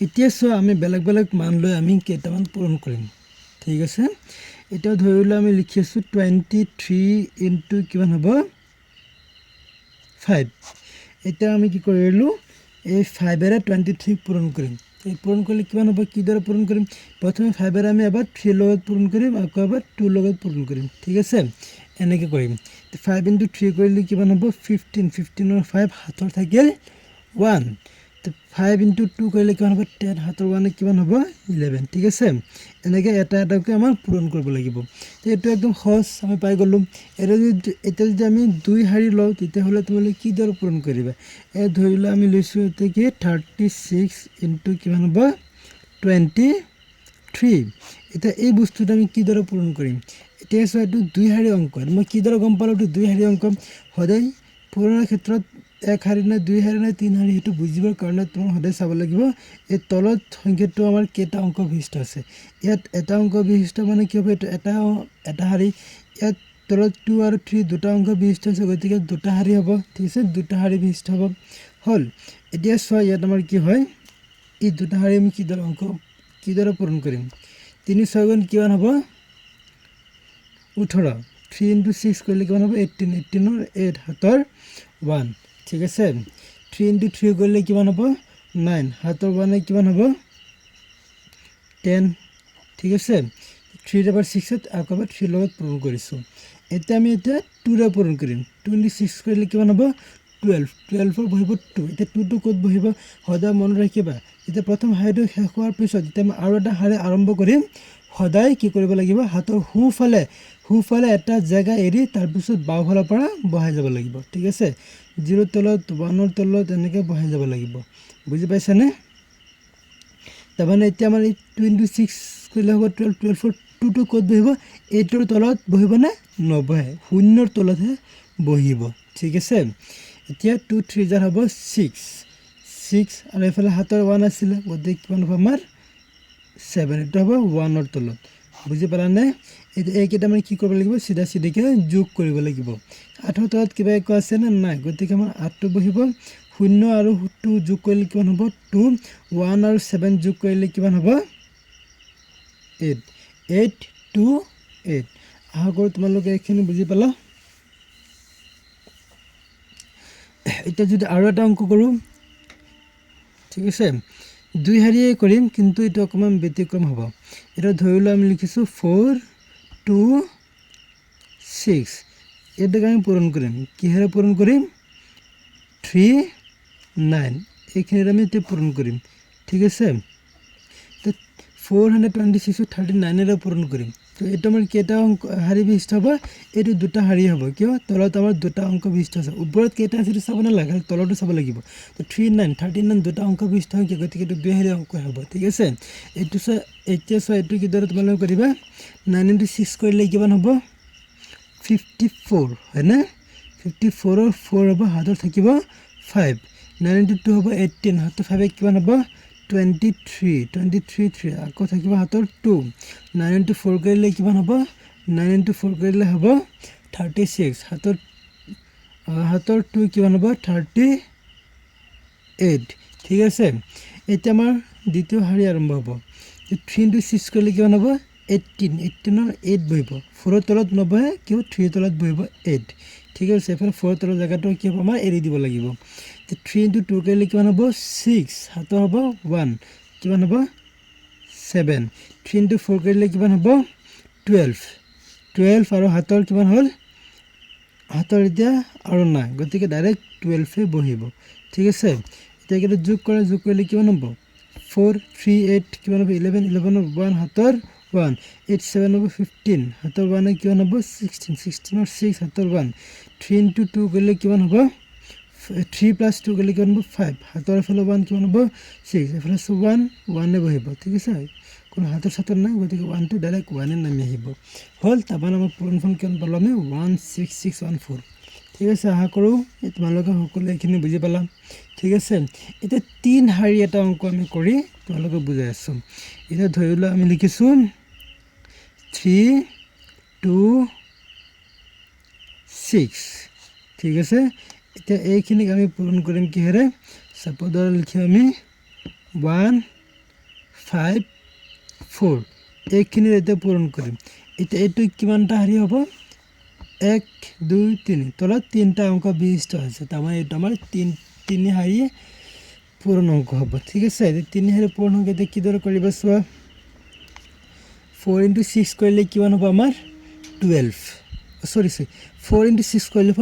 এতিয়া চোৱা আমি বেলেগ বেলেগ মান লৈ আমি কেইটামান পূৰণ কৰিম ঠিক আছে এতিয়া ধৰি লোৱা আমি লিখি আছোঁ 23 ইনটু কিমান হ'ব 5 এতিয়া আমি কি কৰিলোঁ এই 5ৰে 23 পূৰণ কৰিম এই পূৰণ কৰিলে কিমান হ'ব কিদৰে পূৰণ কৰিম প্ৰথমে 5ৰে আমি এবাৰ 3 লগত পূৰণ কৰিম আকৌ এবাৰ 2 লগত পূৰণ কৰিম ঠিক আছে এনেকৈ কৰিম 5 * 3 কৰিলে কিমান হ'ব 15 15ৰ 5 হাতৰ থাকিল 1 5 * 2 কৰিলে কিমান হ'ব 10 হাতৰ 1 কিমান হ'ব 11 ঠিক আছে এনেকৈ এটা এটাকৈ আমাৰ পূৰণ কৰিব লাগিব এইটো একদম সহজ আমি পাই গ'লোঁ এতিয়া যদি আমি 2 শাৰী লওঁ তেতিয়াহ'লে তোমালোকে কিদৰে পূৰণ কৰিবা এই ধৰি লোৱা আমি লৈছোঁ এতিয়া কি 36 ইনটু কিমান হ'ব 23 এতিয়া এই বস্তুটো আমি কিদৰে পূৰণ কৰিম এতিয়া চোৱা এইটো 2 শাৰী অংক মই কিদৰে গম পালোঁ এইটো 2 শাৰী অংক সদায় পূৰণৰ ক্ষেত্ৰত 1 শাৰী নে 2 শাৰী নে 3 শাৰী সেইটো বুজিবৰ কাৰণে তুমি সদায় চাব লাগিব এই তলত সংখ্যাটো আমাৰ কেইটা অংক বিশিষ্ট আছে ইয়াত এটা অংক বিশিষ্ট মানে কি হ'ব এইটো এটা শাৰী ইয়াত তলত 2 আৰু 3 দুটা অংক বিশিষ্ট আছে গতিকে দুটা শাৰী হ'ব ঠিক আছে দুটা শাৰী বিশিষ্ট হ'ব হ'ল এতিয়া চোৱা ইয়াত আমাৰ কি হয় এই দুটা শাৰী আমি কিদৰে পূৰণ কৰিম 3 6 গুণ কিমান হ'ব 18 3 * 6 কৰিলে কিমান হ'ব 18 18ৰ 8 হাতৰ 1 ঠিক আছে 3 * 3 কৰিলে কিমান হ'ব 9 হাতৰ 1 কিমান হ'ব 10 ঠিক আছে 3 এবাৰ 6ত আকৌ এবাৰ 3 লগত পূৰণ কৰিছোঁ এতিয়া আমি 2ৰে পূৰণ কৰিম 2 * 6 কৰিলে কিমান হ'ব 12 12ৰ বহিব 2 এতিয়া 2টো ক'ত বহিব সদায় মনত ৰাখিবা এতিয়া প্ৰথম শাৰীটো শেষ হোৱাৰ পিছত যেতিয়া আমি আৰু এটা শাৰী আৰম্ভ কৰিম সদায় কি কৰিব লাগিব হাতৰ সোঁফালে এটা জেগা এৰি তাৰপিছত বাওঁফালৰ পৰা বহাই যাব লাগিব ঠিক আছে 0ৰ তলত 1ৰ তলত এনেকৈ বহাই যাব লাগিব বুজি পাইছানে তাৰমানে এতিয়া আমাৰ 2 * 6 কৰিলে হ'ব 12 12ৰ 2টো ক'ত বহিব 8ৰ তলত বহিবনে নবহে 0ৰ তলতহে বহিব ঠিক আছে এতিয়া 2 3 জাৰ হ'ব 6 আৰু এইফালে হাতৰ 1 আছিলে গতিকে কিমান হ'ব আমাৰ 7 এটা হ'ব 1ৰ তলত বুজি পালানে এতিয়া এইকেইটা আমি কি কৰিব লাগিব চিধা চিধিকৈ যোগ কৰিব লাগিব 8ৰ তলত কিবা একো আছেনে নাই গতিকে আমাৰ 8টো বহিব 0 আৰু 2 যোগ কৰিলে কিমান হ'ব 2 1 আৰু 7 যোগ কৰিলে কিমান হ'ব 8 2 8 আশা কৰোঁ তোমালোকে এইখিনি বুজি পালা এতিয়া যদি আৰু এটা অংক কৰোঁ ঠিক আছে 2 শাৰীয়ে কৰিম কিন্তু এইটো অকণমান ব্যতিক্ৰম হ'ব এটা ধৰি লোৱা আমি লিখিছোঁ 4 2 6 এটাকে আমি পূৰণ কৰিম কিহেৰে পূৰণ কৰিম 3 9 এইখিনিত আমি এতিয়া পূৰণ কৰিম ঠিক আছে 426 39ৰে পূৰণ কৰিম তো এইটো আমাৰ কেইটা অংক শাৰী বিশিষ্ট হ'ব এইটো দুটা শাৰী হ'ব কিয় তলত আমাৰ দুটা অংক বিশিষ্ট আছে ওপৰত কেইটা আছে চাব নালাগে তলতো চাব লাগিব তো 3 9 39 দুটা অংক বিশিষ্ট সংখ্যা গতিকে এইটো 2 শাৰী অংক হ'ব ঠিক আছে এইটো এতিয়া এইটো কিদৰে তোমালোকে কৰিবা 9 * 6 কৰিলে কিমান হ'ব 54 হয়নে 54ৰ 4 হ'ব হাতৰ থাকিব 5 9 * 2 হ'ব 18 হাতৰ 5 কিমান হ'ব 23 আকৌ থাকিব হাতৰ 2 9 into 4 কৰিলে কিমান হ'ব 9 into 4 কৰিলে হ'ব 36 হাতৰ 2 কিমান হ'ব 38 ঠিক আছে এতিয়া আমাৰ দ্বিতীয় শাৰী আৰম্ভ হ'ব 3 into 6 কৰিলে কিমান হ'ব 18 8 বহিব 4 ৰ তলত নবহে কিয় 3 ৰ তলত বহিব 8 ঠিক আছে এফালে 4 ৰ তলৰ জায়গাটো কি হ'ব আমাৰ এৰি দিব লাগিব 3 into 2 কৰিলে কিমান হ'ব 6 হাতৰ হ'ব 1 কিমান হ'ব 7 3 into 4 কৰিলে কিমান হ'ব 12 আৰু হাতৰ কিমান হ'ল হাতৰ এতিয়া আৰু নাই গতিকে ডাইৰেক্ট 12 এ বহিব ঠিক আছে এতিয়া কিন্তু যোগ কৰিলে কিমান হ'ব 4 3 8 কিমান হ'ব 11 1 হাতৰ 1 8 7 হ'ব 15 হাতৰ 1 এ কিমান হ'ব 16 ৰ 6 হাতৰ 1 3 into 2 কৰিলে কিমান হ'ব 3 plus 2 কৰিলে কিমান হ'ব 5 হাতৰ এফালে 1 কিমান হ'ব 6 এফালে 1 এ বহিব ঠিক আছে কোনো হাতৰ সাতৰ নাই গতিকে 1 টো ডাইৰেক্ট 1 এ নামি আহিব হল তাৰমানে আমাৰ পূৰণফল কিমান পালো আমি 16614 ঠিক আছে আশা কৰোঁ তোমালোকে সকলোৱে এইখিনি বুজি পালা ঠিক আছে এতিয়া 3 শাৰী এটা অংক আমি কৰি তোমালোকে বুজাই আছো এতিয়া ধৰি লোৱা আমি লিখিছো 3 2 6 ঠিক আছে এতিয়া এইখিনিক আমি পূৰণ কৰিম কিহেৰে সাপোজ লিখি আমি 1 5 4 এইখিনি এতিয়া পূৰণ কৰিম এতিয়া এইটো কিমানটা শাৰী হ'ব 1 2 3 তলত তিনটা অংক বিশিষ্ট আছে তাৰমানে এইটো আমাৰ তিনি শাৰী পূৰণ অংক হ'ব ঠিক আছে তিনি শাৰী পূৰণ অংক এতিয়া কিদৰে কৰিবা চোৱা 4 into 6 কৰিলে কিমান হ'ব আমাৰ 12 সৰি 4 into 6 কৰিলে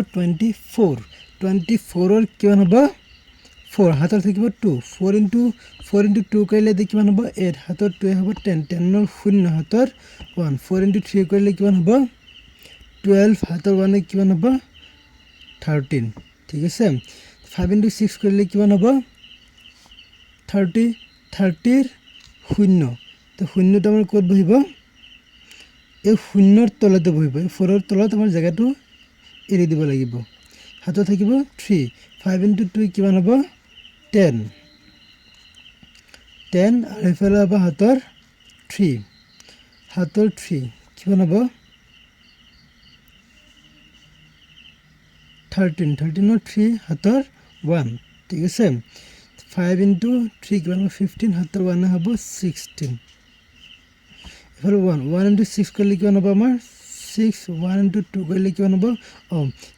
24 ৰ কিমান হ'ব 4 হাতৰ থাকিব 2 4 into 2 কৰিলে কিমান হ'ব 8 হাতৰ 2 হ'ব 10 ৰ 0 হাতৰ 1 4 into 3 কৰিলে কিমান হ'ব 12 হাতৰ 1 এ কিমান হ'ব 13 ঠিক আছে 5 into 6 কৰিলে কিমান হ'ব 30 ৰ 0 তো 0 টো আমাৰ ক'ত বহিব এই 0 ৰ তলতে বহিব 4 ৰ তলত আমাৰ জায়গাটো এৰি দিব লাগিব হাতৰ থাকিব 3 5 into 2 কিমান হ'ব 10 আৰু এফালে হ'ব হাতৰ 3 কিমান হ'ব 13 ৰ 3 হাতৰ 1 ঠিক আছে 5 into 3 কিমান হ'ব 15 হাতৰ 1 হ'ব 16 এফালে 1 into 6 কৰিলে কিমান হ'ব আমাৰ 6 1 into 2 কৰিলে কিমান হ'ব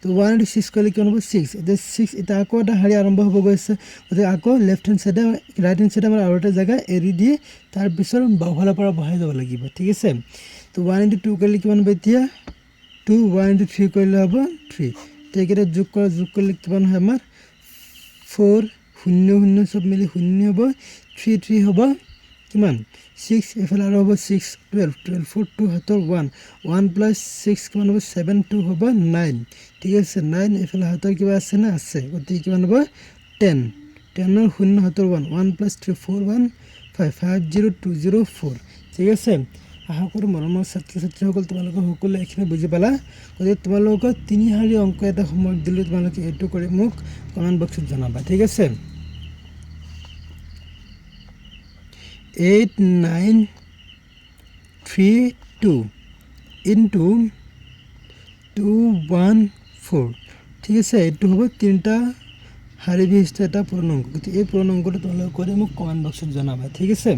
তো 1 into 6 কৰিলে কিমান হ'ব 6 এতিয়া 6 এটা আকৌ এটা শাৰী আৰম্ভ হ'ব গৈছে গতিকে আকৌ লেফ্ট হেণ্ড সাইডে ৰাইট হেণ্ড সাইডে আমাৰ আৰু এটা জায়গা এৰি দি তাৰ পিছত বাওঁফালৰ পৰা বহাই যাব লাগিব ঠিক আছে তো 1 into 2 কৰিলে কিমান হ'ব এতিয়া 2 1 into 3 কৰিলে হ'ব 3 তো এইকেইটা যোগ কৰিলে কিমান হয় আমাৰ 4 0 0 সব মিলি 0 হ'ব 3 3 হ'ব কিমান 6 এফালে আৰু হ'ব 6 12 4 2 হাতৰ 1 plus 6 কিমান হ'ব 7 2 হ'ব 9 ঠিক আছে 9 এফালে হাতৰ কিবা আছে না আছে গতিকে কিমান হ'ব 10 ৰ 0 হাতৰ 1 plus 3 4 1 5 50204 ঠিক আছে আশা কৰোঁ মৰমৰ ছাত্ৰ ছাত্ৰীসকল তোমালোকে সকলোৱে এইখিনি বুজি পালা গতিকে তোমালোকৰ তিনি শাৰী অংক এটা হোমৱৰ্ক দিলে তোমালোকে এইটো কৰি মোক কমেণ্ট বক্সত জনাবা ঠিক আছে 8932 into 214 ঠিক আছে এইটো হ'ব তিনিটা শাৰী বিশিষ্ট এটা পূৰ্ণ অংক গতিকে এই পূৰ্ণ অংকটো তোমালোকে কৰি মোক কমেণ্ট বক্সত জনাবা ঠিক আছে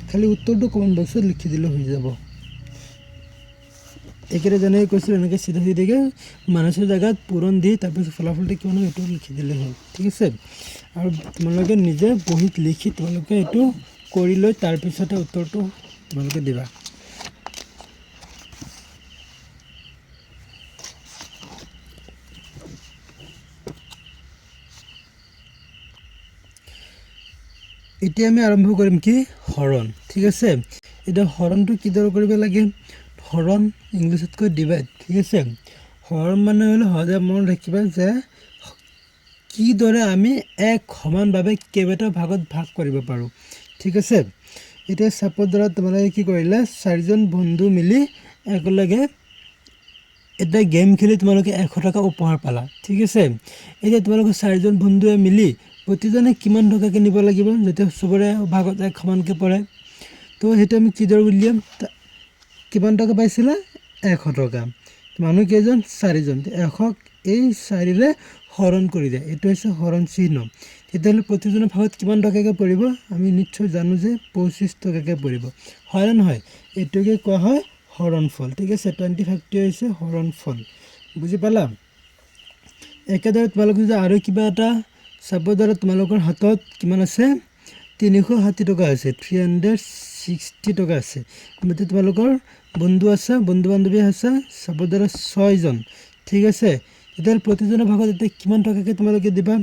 খালি উত্তৰটো কমেণ্ট বক্সত লিখি দিলে হৈ যাব একেৰে যেনেকৈ কৈছিলোঁ এনেকৈ চিধা চিধিকৈ মাইনাছৰ জেগাত পূৰণ দি তাৰপিছত ফলাফলটো কিমান হয় এইটো লিখি দিলে হ'ল ঠিক আছে আৰু তোমালোকে নিজে বহীত লিখি তোমালোকে এইটো কৰি লৈ তাৰপিছতে উত্তৰটো তোমালোকে দিবা এতিয়া আমি আৰম্ভ কৰিম কি হৰণ ঠিক আছে এটা হৰণটো কিদৰে কৰিব লাগে হৰণ ইংলিছতকৈ ডিভাইড ঠিক আছে হৰণ মানে হলো সদায় মনত ৰাখিবা যে কিদৰে আমি এক সমানভাৱে কেইবাটা ভাগত ভাগ কৰিব পাৰোঁ ঠিক আছে এতিয়া সাপোজ ধৰা তোমালোকে কি কৰিলা চাৰিজন বন্ধু মিলি একেলগে এটা গেম খেলি তোমালোকে 100 টকা উপহাৰ পালা ঠিক আছে এতিয়া তোমালোকে চাৰিজন বন্ধুৱে মিলি প্ৰতিজনে কিমান টকাকৈ নিব লাগিব যাতে চবৰে ভাগত এক সমানকৈ পৰে। তো সেইটো আমি কিদৰে উলিয়াম, কিমান টকা পাইছিলে 100 টকা, মানুহ কেইজন 4জন, 100ক এই 4ৰে হৰণ কৰি দিয়ে, এইটো হৈছে হৰণ চিহ্ন। তেতিয়াহ'লে প্ৰতিজনৰ ভাগত কিমান টকাকৈ পৰিব, আমি নিশ্চয় জানো যে 25 টকাকৈ পৰিব, হয় নে নহয়? এইটোকে কোৱা হয় হৰণফল, ঠিক আছে। 25টো হৈছে হৰণফল, বুজি পালা? একেদৰে তোমালোকে যদি আৰু কিবা এটা চাব ধৰা, তোমালোকৰ হাতত কিমান আছে, 360 টকা আছে, 360 টকা আছে। গতিকে তোমালোকৰ বন্ধু আছে, বন্ধু বান্ধৱী আছে চাব ধৰা 6জন, ঠিক আছে। তেতিয়াহ'লে প্ৰতিজনৰ ভাগত এতিয়া কিমান টকাকৈ তোমালোকে দিবা,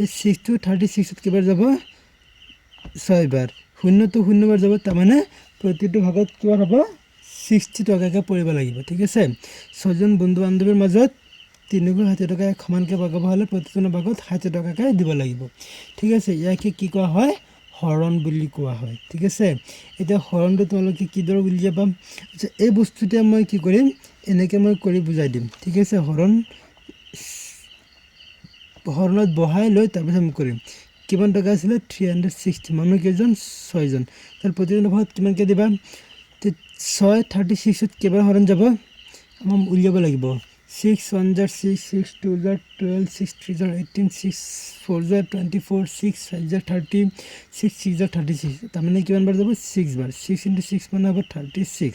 এই 6 to 36ত কেইবাৰ যাব, 6 বাৰ, 0 to 0 বাৰ যাব, তাৰমানে প্ৰতিটো ভাগত কিমান হ'ব, 60 টকাকৈ পৰিব লাগিব, ঠিক আছে। 6জন বন্ধু বান্ধৱীৰ মাজত 360 টকা সমানকৈ ভগাব হ'লে প্ৰতিজনৰ ভাগত 60 টকাকৈ দিব লাগিব, ঠিক আছে। ইয়াকে কি কোৱা হয়, হৰণ বুলি কোৱা হয়, ঠিক আছে। এতিয়া হৰণটো তোমালোকে কিদৰে উলিয়াবা, আচ্ছা এই বস্তুটোৱে মই কি কৰিম, এনেকৈ মই কৰি বুজাই দিম, ঠিক আছে। হৰণত বহাই লৈ তাৰপিছত আমি কৰিম। কিমান টকা আছিলে, 360, মানুহ কেইজন 6জন, তাৰ প্ৰতিজনৰ ভাগত কিমানকৈ দিবা, 6 36ত কেইবাৰ হৰণ যাব, আমাৰ উলিয়াব লাগিব। 6 1 জাৰ 6, 6 2 জাৰ 12, 6 3 জাৰ 18, 6 4 জাৰ 24, 6 5 জাৰ 30, 6 6 জাৰ 36, তাৰমানে কিমান বাৰ যাব, 6 বাৰ, 6 × 6 মানে হ'ব 36।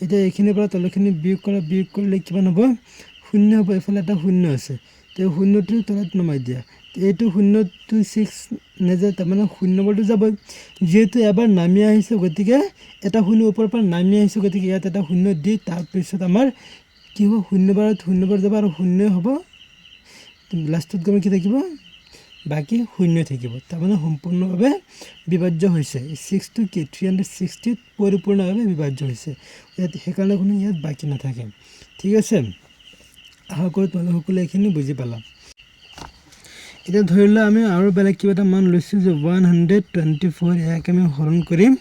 এতিয়া এইখিনিৰ পৰা তলখিনি বিয়োগ কৰা, বিয়োগ কৰিলে কিমান হ'ব, 0 হ'ব, এইফালে এটা 0 আছে, তো 0টো তলত নমাই দিয়া, এইটো 0 to 6 নাযায়, তাৰমানে 0 বাৰটো যাবই, যিহেতু এবাৰ নামি আহিছে গতিকে এটা 0 ওপৰৰ পৰা নামি আহিছে, গতিকে ইয়াত এটা 0 দি তাৰপিছত আমাৰ কি হ'ব, 0 বাৰত 0 বাৰ যাব আৰু 0 হ'ব, লাষ্টত গৈ কি থাকিব, বাকী 0 থাকিব, তাৰমানে সম্পূৰ্ণভাৱে বিভাজ্য হৈছে। 6টো কি 360ত পৰিপূৰ্ণভাৱে বিভাজ্য হৈছে, ইয়াত সেইকাৰণে কোনো ইয়াত বাকী নাথাকে, ঠিক আছে। আশা কৰোঁ তোমালোকে সকলোৱে এইখিনি বুজি পালা। এতিয়া ধৰি লোৱা আমি আৰু বেলেগ কিবা এটা মান লৈছোঁ যে 124, ইয়াকে আমি হৰণ কৰিম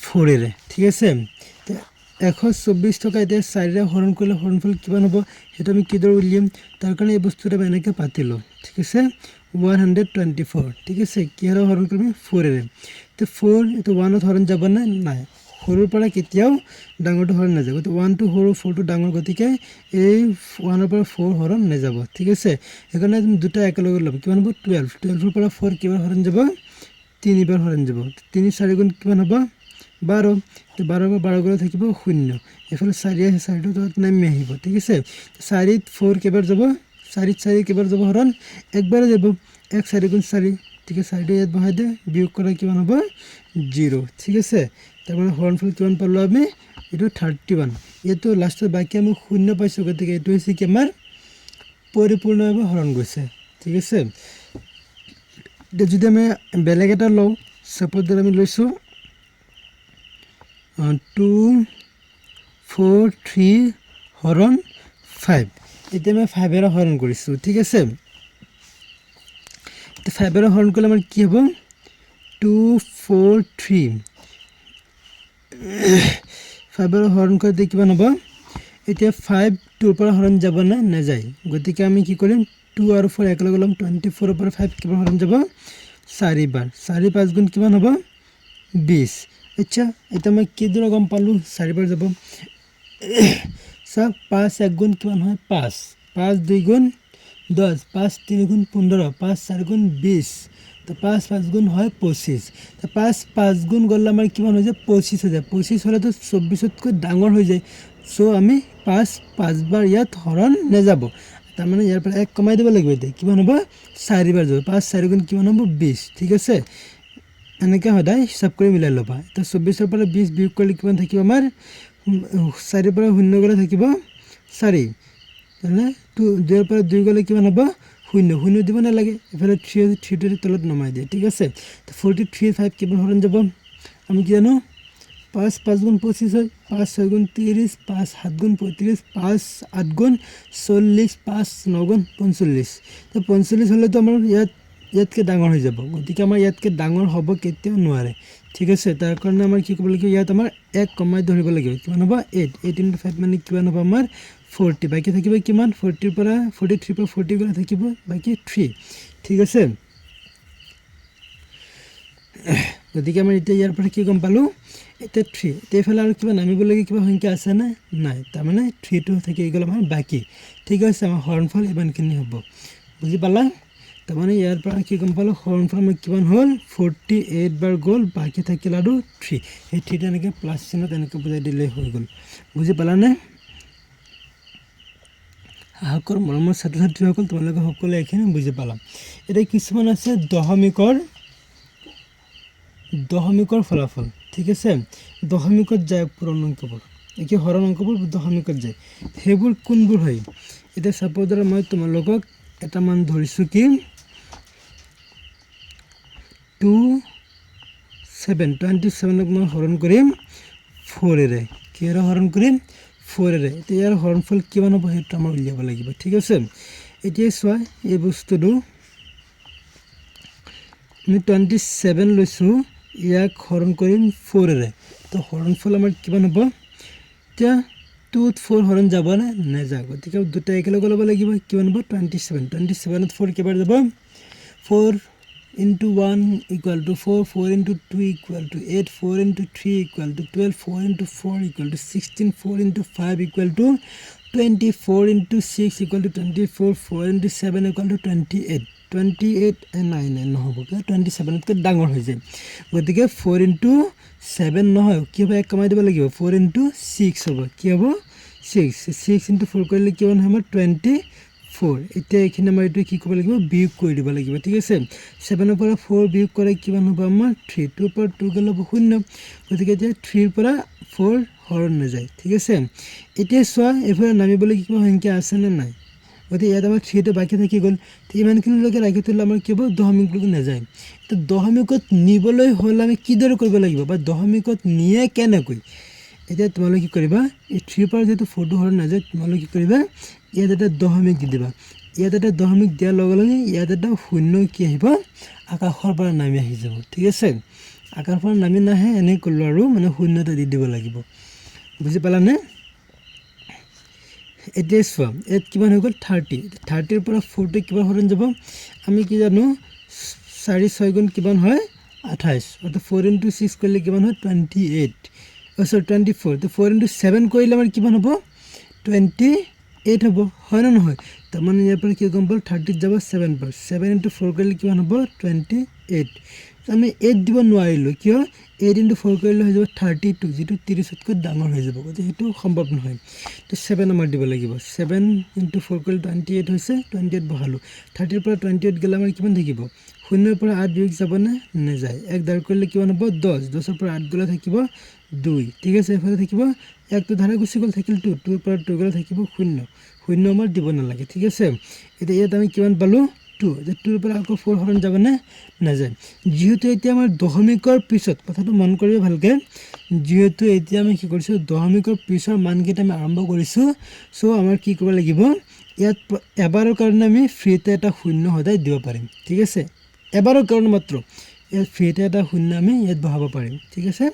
4ৰে, ঠিক আছে। 124 টকা এতিয়া 4ৰে হৰণ কৰিলে হৰণফল কিমান হ'ব, সেইটো আমি কিদৰে উলিয়াম, তাৰ কাৰণে এই বস্তুটো আমি এনেকৈ পাতিলোঁ, ঠিক আছে। 124, ঠিক আছে, কিহেৰে হৰণ কৰিম, 4ৰে। তো 4 এইটো 1ত হৰণ যাব নাই, সৰুৰ পৰা কেতিয়াও ডাঙৰটো হৰণ নাযাব, গতিকে 1টো সৰু 4টো ডাঙৰ, গতিকে এই 1ৰ পৰা 4 হৰণ নাযাব, ঠিক আছে। সেইকাৰণে তুমি দুটা একেলগে ল'ব, কিমান হ'ব, 12, 12ৰ পৰা 4 কিমান হৰণ যাব, 3 বাৰ হৰণ যাব, 3 4 গুণ কিমান হ'ব, 12, 12ৰ পৰা 12 গ'লে থাকিব 0, এইফালে 4 আছে, 4টো তলত নামি আহিব, ঠিক আছে। 4ত 4 কেইবাৰ যাব, 4ত 4 কেইবাৰ যাব হৰণ, একবাৰে যাব, 1 4 গুণ 4, ঠিক আছে, 4টো ইয়াত বহাই দিয়ে, বিয়োগ কৰা কিমান হ'ব, 0, ঠিক আছে। তাৰমানে হৰণফল কিমান পালোঁ আমি, এইটো 31, এইটো লাষ্টত বাকী আমি 0 পাইছোঁ, গতিকে এইটো হৈছে কি আমাৰ পৰিপূৰ্ণভাৱে হৰণ গৈছে, ঠিক আছে। এতিয়া যদি আমি বেলেগ এটা লওঁ, ছাপ'জ আমি লৈছোঁ 2 4 3 হৰণ 5, এতিয়া আমি 5ৰে হৰণ কৰিছোঁ, ঠিক আছে। 5ৰে হৰণ কৰিলে আমাৰ কি হ'ব, 2 4 3, 5ৰে হৰণ কৰিলে কিমান হ'ব, এতিয়া 5 2ৰ পৰা হৰণ যাব নে নাযায়, গতিকে আমি কি কৰিম, 2 আৰু 4 একেলগে ল'ম, 24ৰ পৰা 5 কিমান হৰণ যাব, 4 বাৰ, 4 5 গুণ কিমান হ'ব, 20। আচ্ছা এতিয়া মই কিদৰে গম পালোঁ 4 বাৰ যাব, চাওক 5 1 গুণ কিমান হয়, 5, 5 2 গুণ 10, 5 3 গুণ 15, 5 4 গুণ 20, তো 5 5 গুণ হয় 25, তো 5 5 গুণ গ'লে আমাৰ কিমান হৈ যায়, 25 হৈ যায়, 25 হ'লেতো 24তকৈ ডাঙৰ হৈ যায়, চ' আমি 5 5 বাৰ ইয়াত হৰণ নাযাব, তাৰমানে ইয়াৰ পৰা 1 কমাই দিব লাগিব, এতিয়া কিমান হ'ব, 4 বাৰ যাব, 5 4 গুণ কিমান হ'ব, 20, ঠিক আছে। এনেকৈ সদায় হিচাপ কৰি মিলাই ল'বা। এতিয়া 24ৰ পৰা 20 বিয়োগ কৰিলে কিমান থাকিব আমাৰ, 4ৰ পৰা 0 গ'লে থাকিব 4, তেনে 2ৰ পৰা 2 গ'লে কিমান হ'ব, 0 0 দিব নালাগে, এইফালে 3 আছে, 3টো তলত নমাই দিয়ে, ঠিক আছে। 43 5 কিমান হৰণ যাব, আমি কি জানো, 5 5 গুণ 25 হয়, 5 6 গুণ 30, 5 7 গুণ 35, 5 8 গুণ 40, 5 9 গুণ 45, তো 45 হ'লেতো আমাৰ ইয়াতকৈ ডাঙৰ হৈ যাব, গতিকে আমাৰ ইয়াতকৈ ডাঙৰ হ'ব কেতিয়াও নোৱাৰে, ঠিক আছে। তাৰ কাৰণে আমাৰ কি কৰিব লাগিব, ইয়াত আমাৰ 1 কমাই ধৰিব লাগিব, কিমান হ'ব, 8 8 × 5 মানে কিমান হ'ব আমাৰ 40, বাকী থাকিব কিমান, 43 পৰা 40 গ'লে থাকিব বাকী 3, ঠিক আছে। গতিকে আমাৰ এতিয়া ইয়াৰ পৰা কি গম পালোঁ এতিয়া 3 এতিয়া এইফালে আৰু কিবা নামিবলগীয়া কিবা সংখ্যা আছেনে নাই তাৰমানে 3টো থাকি গ'ল আমাৰ বাকী ঠিক আছে আমাৰ হৰণফল ইমানখিনি হ'ব বুজি পালা তাৰমানে ইয়াৰ পৰা কি গম পালোঁ হৰণফল আমাৰ কিমান হ'ল 48 বাৰ গ'ল বাকী থাকিল আৰু 3 সেই 3টো এনেকৈ প্লাছ চিহ্নত এনেকৈ বুজাই দিলেই হৈ গ'ল বুজি পালানে হাকৰ মৰমৰ ছাত্ৰ ছাত্ৰীসকল তোমালোকে সকলোৱে এইখিনি বুজি পালা এতিয়া কিছুমান আছে দশমিকৰ ফলাফল ঠিক আছে দশমিকত যায় পূৰণ অংকবোৰ একে হৰণ অংকবোৰ দশমিকত যায় সেইবোৰ কোনবোৰ হয় এতিয়া সাপোজ ধৰা মই তোমালোকক এটা মান ধৰিছোঁ কি 27ক মই হৰণ কৰিম 4এৰে কিহেৰে হৰণ কৰিম 4এৰে এতিয়া ইয়াৰ হৰণফল কিমান হ'ব সেইটো আমাৰ উলিয়াব লাগিব ঠিক আছে এতিয়া চোৱা এই বস্তুটো আমি 27 লৈছোঁ ইয়াক হৰণ কৰিম 4এৰে তো হৰণফল আমাৰ কিমান হ'ব এতিয়া 2ত 4 হৰণ যাব নে নাযায় গতিকে দুটা একেলগে ল'ব লাগিব কিমান হ'ব 27ত 4 কেইবাৰ যাব 4 into 1 equal to 4 4 into 2 equal to 8 4 into 3 equal to 12 4 into 4 equal to 16 4 into 5 equal to 20 4 into 6 equal to 24 4 into 7 equal to 28 9 নহ'ব 27তকৈ ডাঙৰ হৈ যায় গতিকে 4 into 7 নহয় কি হ'ব এক কমাই দিব লাগিব 4 into 6 হ'ব কি হ'ব 6 into 4 কৰিলে কিমান হ'ব 24 এতিয়া এইখিনি আমাৰ এইটো কি কৰিব লাগিব বিয়োগ কৰি দিব লাগিব ঠিক আছে 7ৰ পৰা 4 বিয়োগ কৰে কিমান হ'ব আমাৰ 3 2 পৰা 2 গ'লে 0 গতিকে এতিয়া 3ৰ পৰা 4 হৰণ নাযায় ঠিক আছে এতিয়া চোৱা এইফালে নামিবলৈ কিবা সংখ্যা আছেনে নাই গতিকে ইয়াত আমাৰ 3টো বাকী থাকি গ'ল ইমানখিনিলৈকে ৰাখি থ'লে আমাৰ কি হ'ব দশমিকলৈকে নাযায় এতিয়া দশমিকত নিবলৈ হ'লে আমি কিদৰে কৰিব লাগিব বা দশমিকত নিয়ে কেনেকৈ এতিয়া তোমালোকে কি কৰিবা এই 3 পৰা যেহেতু 4টো হৰণ নাযায় তোমালোকে কি কৰিবা ইয়াত এটা দশমিক দি দিবা ইয়াত এটা দশমিক দিয়াৰ লগে লগে ইয়াত এটা শূন্য কি আহিব আকাশৰ পৰা নামি আহি যাব ঠিক আছে আকাশৰ পৰা নামি নাহে এনেই ক'লোঁ আৰু মানে শূন্য এটা দি দিব লাগিব বুজি পালানে এতিয়া চোৱা ইয়াত কিমান হৈ গ'ল 30ৰ পৰা 4টো কিমান হৰণ যাব আমি কি জানো 4 6 গুণ কিমান হয় 28 অৰ্থাৎ 4 into 6 কৰিলে কিমান হয় 28 24 তো 4 into 7 কৰিলে আমাৰ কিমান হ'ব 28 হ'ব হয় নে নহয় তাৰমানে ইয়াৰ পৰা কি গম পালোঁ 30ত যাব 7 বাৰ 7 into 4 কৰিলে কিমান হ'ব 28 আমি 8 দিব নোৱাৰিলোঁ কিয় 8 into 4 কৰিলে হৈ যাব 32 যিটো 30তকৈ ডাঙৰ হৈ যাব গতিকে সেইটো সম্ভৱ নহয় তো 7 আমাৰ দিব লাগিব 7 into 4 কৰিলে 28 হৈছে 28 বহালোঁ 30ৰ পৰা 28 গ'লে আমাৰ কিমান থাকিব 0ৰ পৰা 8 বিয়োগ যাবনে নাযায় 1 দাৰ কৰিলে কিমান হ'ব 10 10ৰ পৰা 8 গ'লে থাকিব 2 ঠিক আছে এইফালে থাকিব 1টো ধাৰা গুচি গ'ল থাকিল 2 2ৰ পৰা 2 গ'লে থাকিব 0 আমাৰ দিব নালাগে ঠিক আছে এতিয়া ইয়াত আমি কিমান পালোঁ 2 এতিয়া 2ৰ পৰা আকৌ 4 হৰণ যাবনে নাযায় যিহেতু এতিয়া আমাৰ দশমিকৰ পিছত কথাটো মন কৰিব ভালকৈ যিহেতু এতিয়া আমি কি কৰিছোঁ দশমিকৰ পিছৰ মানকেইটা আমি আৰম্ভ কৰিছোঁ চ' আমাৰ কি কৰিব লাগিব ইয়াত এবাৰৰ কাৰণে আমি ফ্ৰীতে এটা শূন্য সদায় দিব পাৰিম ঠিক আছে এবাৰৰ কাৰণে মাত্ৰ ইয়াত ফ্ৰীতে এটা শূন্য আমি ইয়াত বহাব পাৰিম ঠিক আছে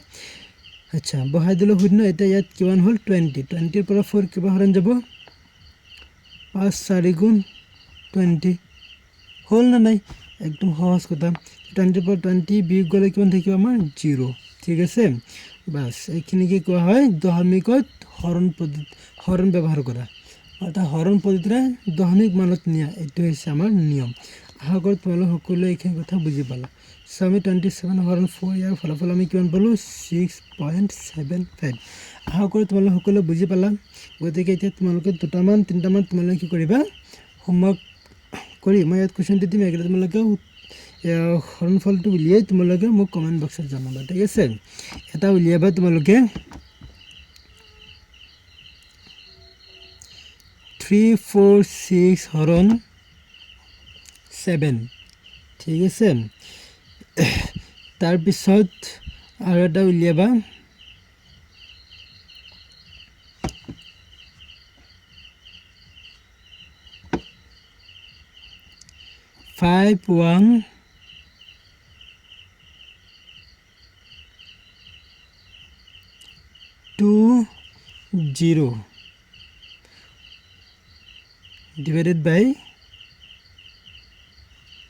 আচ্ছা বহাই দিলোঁ শূন্য এতিয়া ইয়াত কিমান হ'ল 20ৰ পৰা 4 কিবা হৰণ যাব 5 4 গুণ 20 হ'ল না নাই একদম সহজ কথা 20ৰ পৰা 20 বিয়োগ গ'লে কিমান থাকিব আমাৰ 0 ঠিক আছে বাছ এইখিনিকে কোৱা হয় দশমিকত হৰণ ব্যৱহাৰ কৰা অৰ্থাৎ হৰণ পদ্ধতিৰে দশমিক মানত নিয়া এইটো হৈছে আমাৰ নিয়ম আশা কৰোঁ তোমালোক সকলোৱে এইখিনি কথা বুজি পালা চ' আমি 27 হৰণ 4 ইয়াৰ ফলাফল আমি কিমান পালোঁ 6.75 আশা কৰোঁ তোমালোক সকলোৱে বুজি পালা গতিকে এতিয়া তোমালোকে 2টামান 3টামান তোমালোকে কি কৰিবা হোমৱৰ্ক কৰি মই ইয়াত কুৱেশ্যনটো দিম এইকেইটা তোমালোকে হৰণফলটো উলিয়াই তোমালোকে মোক কমেণ্ট বক্সত জনাবা ঠিক আছে এটা উলিয়াবা তোমালোকে 3 4 6 হৰণ 7 ঠিক আছে তাৰপিছত আৰু এটা উলিয়াবা 5 1 2 0 divided by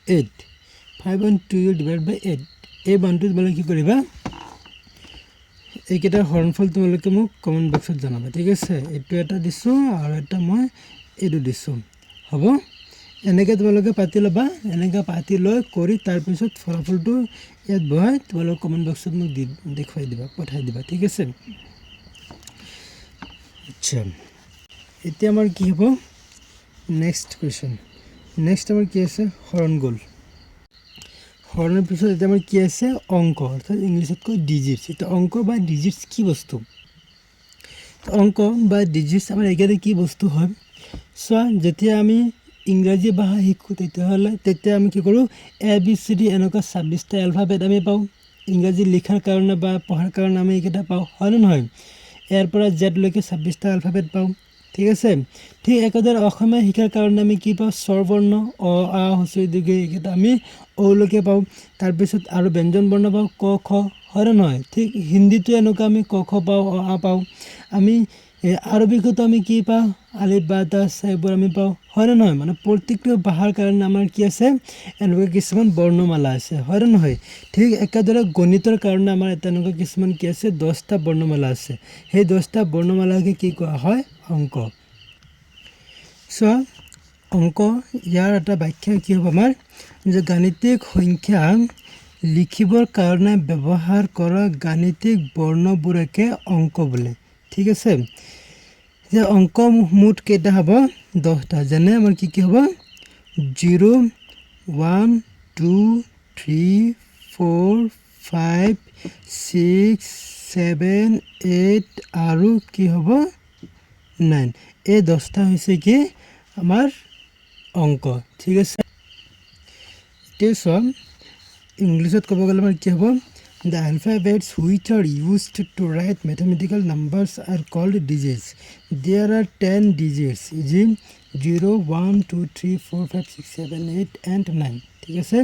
8 5 and 2 divided by 8 এই মানটো তোমালোকে কি কৰিবা এইকেইটাৰ হৰণফল তোমালোকে মোক কমেণ্ট বক্সত জনাবা ঠিক আছে এইটো এটা দিছোঁ আৰু এটা মই এইটো দিছোঁ হ'ব এনেকৈ তোমালোকে পাতি ল'বা এনেকৈ পাতি লৈ কৰি তাৰপিছত ফলাফলটো ইয়াত বহাই তোমালোকে কমেণ্ট বক্সত মোক দেখুৱাই দিবা পঠাই দিবা ঠিক আছে আচ্ছা এতিয়া আমাৰ কি হ'ব নেক্সট কুৱেশ্যন নেক্সট আমাৰ কি আছে হৰণ গ'ল হৰণৰ পিছত এতিয়া আমাৰ কি আছে অংক অৰ্থাৎ ইংলিছত কয় ডিজিটছ এতিয়া অংক বা ডিজিটছ কি বস্তু অংক বা ডিজিটছ আমাৰ এইকেইটা কি বস্তু হয় চোৱা যেতিয়া আমি ইংৰাজী ভাষা শিকোঁ তেতিয়া আমি কি কৰোঁ ABCD এনেকুৱা 26টা এলফাবেট আমি পাওঁ ইংৰাজী লিখাৰ কাৰণে বা পঢ়াৰ কাৰণে আমি এইকেইটা পাওঁ হয়নে নহয় ইয়াৰ পৰা জেডলৈকে 26টা এলফাবেট পাওঁ ঠিক আছে ঠিক একেদৰে অসমীয়া শিকাৰ কাৰণে আমি কি পাওঁ স্বৰবৰ্ণ অ আ হস্ৰ ই দীৰ্ঘ এইকেইটা আমি অলৈকে পাওঁ তাৰপিছত আৰু ব্যঞ্জন বৰ্ণ পাওঁ ক খ হয়নে নহয় ঠিক হিন্দীটো এনেকুৱা আমি ক খ পাওঁ অ আ পাওঁ আমি আৰবিকতো আমি কি পাওঁ আলিফ বা তা এইবোৰ আমি পাওঁ হয়নে নহয় মানে প্ৰত্যেকটো ভাষাৰ কাৰণে আমাৰ কি আছে এনেকুৱা কিছুমান বৰ্ণমালা আছে হয়নে নহয় ঠিক একেদৰে গণিতৰ কাৰণে আমাৰ তেনেকুৱা কিছুমান কি আছে 10টা বৰ্ণমালা আছে সেই 10টা বৰ্ণমালাকে কি কোৱা হয় অংক চোৱা অংক ইয়াৰ এটা ব্যাখ্যা কি হ'ব আমাৰ যে গাণিতিক সংখ্যা লিখিবৰ কাৰণে ব্যৱহাৰ কৰা গাণিতিক বৰ্ণবোৰকে অংক বোলে ঠিক আছে যে অংক মুঠ কেইটা হ'ব 10টা যেনে আমাৰ কি কি হ'ব 0 1 2 3 4 5 6 7 8 আৰু কি হ'ব 9 এই 10টা হৈছে কি আমাৰ অংক ঠিক আছে এতিয়া চোৱা ইংলিছত ক'ব গ'লে আমাৰ কি হ'ব The alphabets which are used to write mathematical numbers are called digits. There are 10 digits, e.g. 0, 1, 2, 3, 4, 5, 6, 7, 8 and 9. ঠিক আছে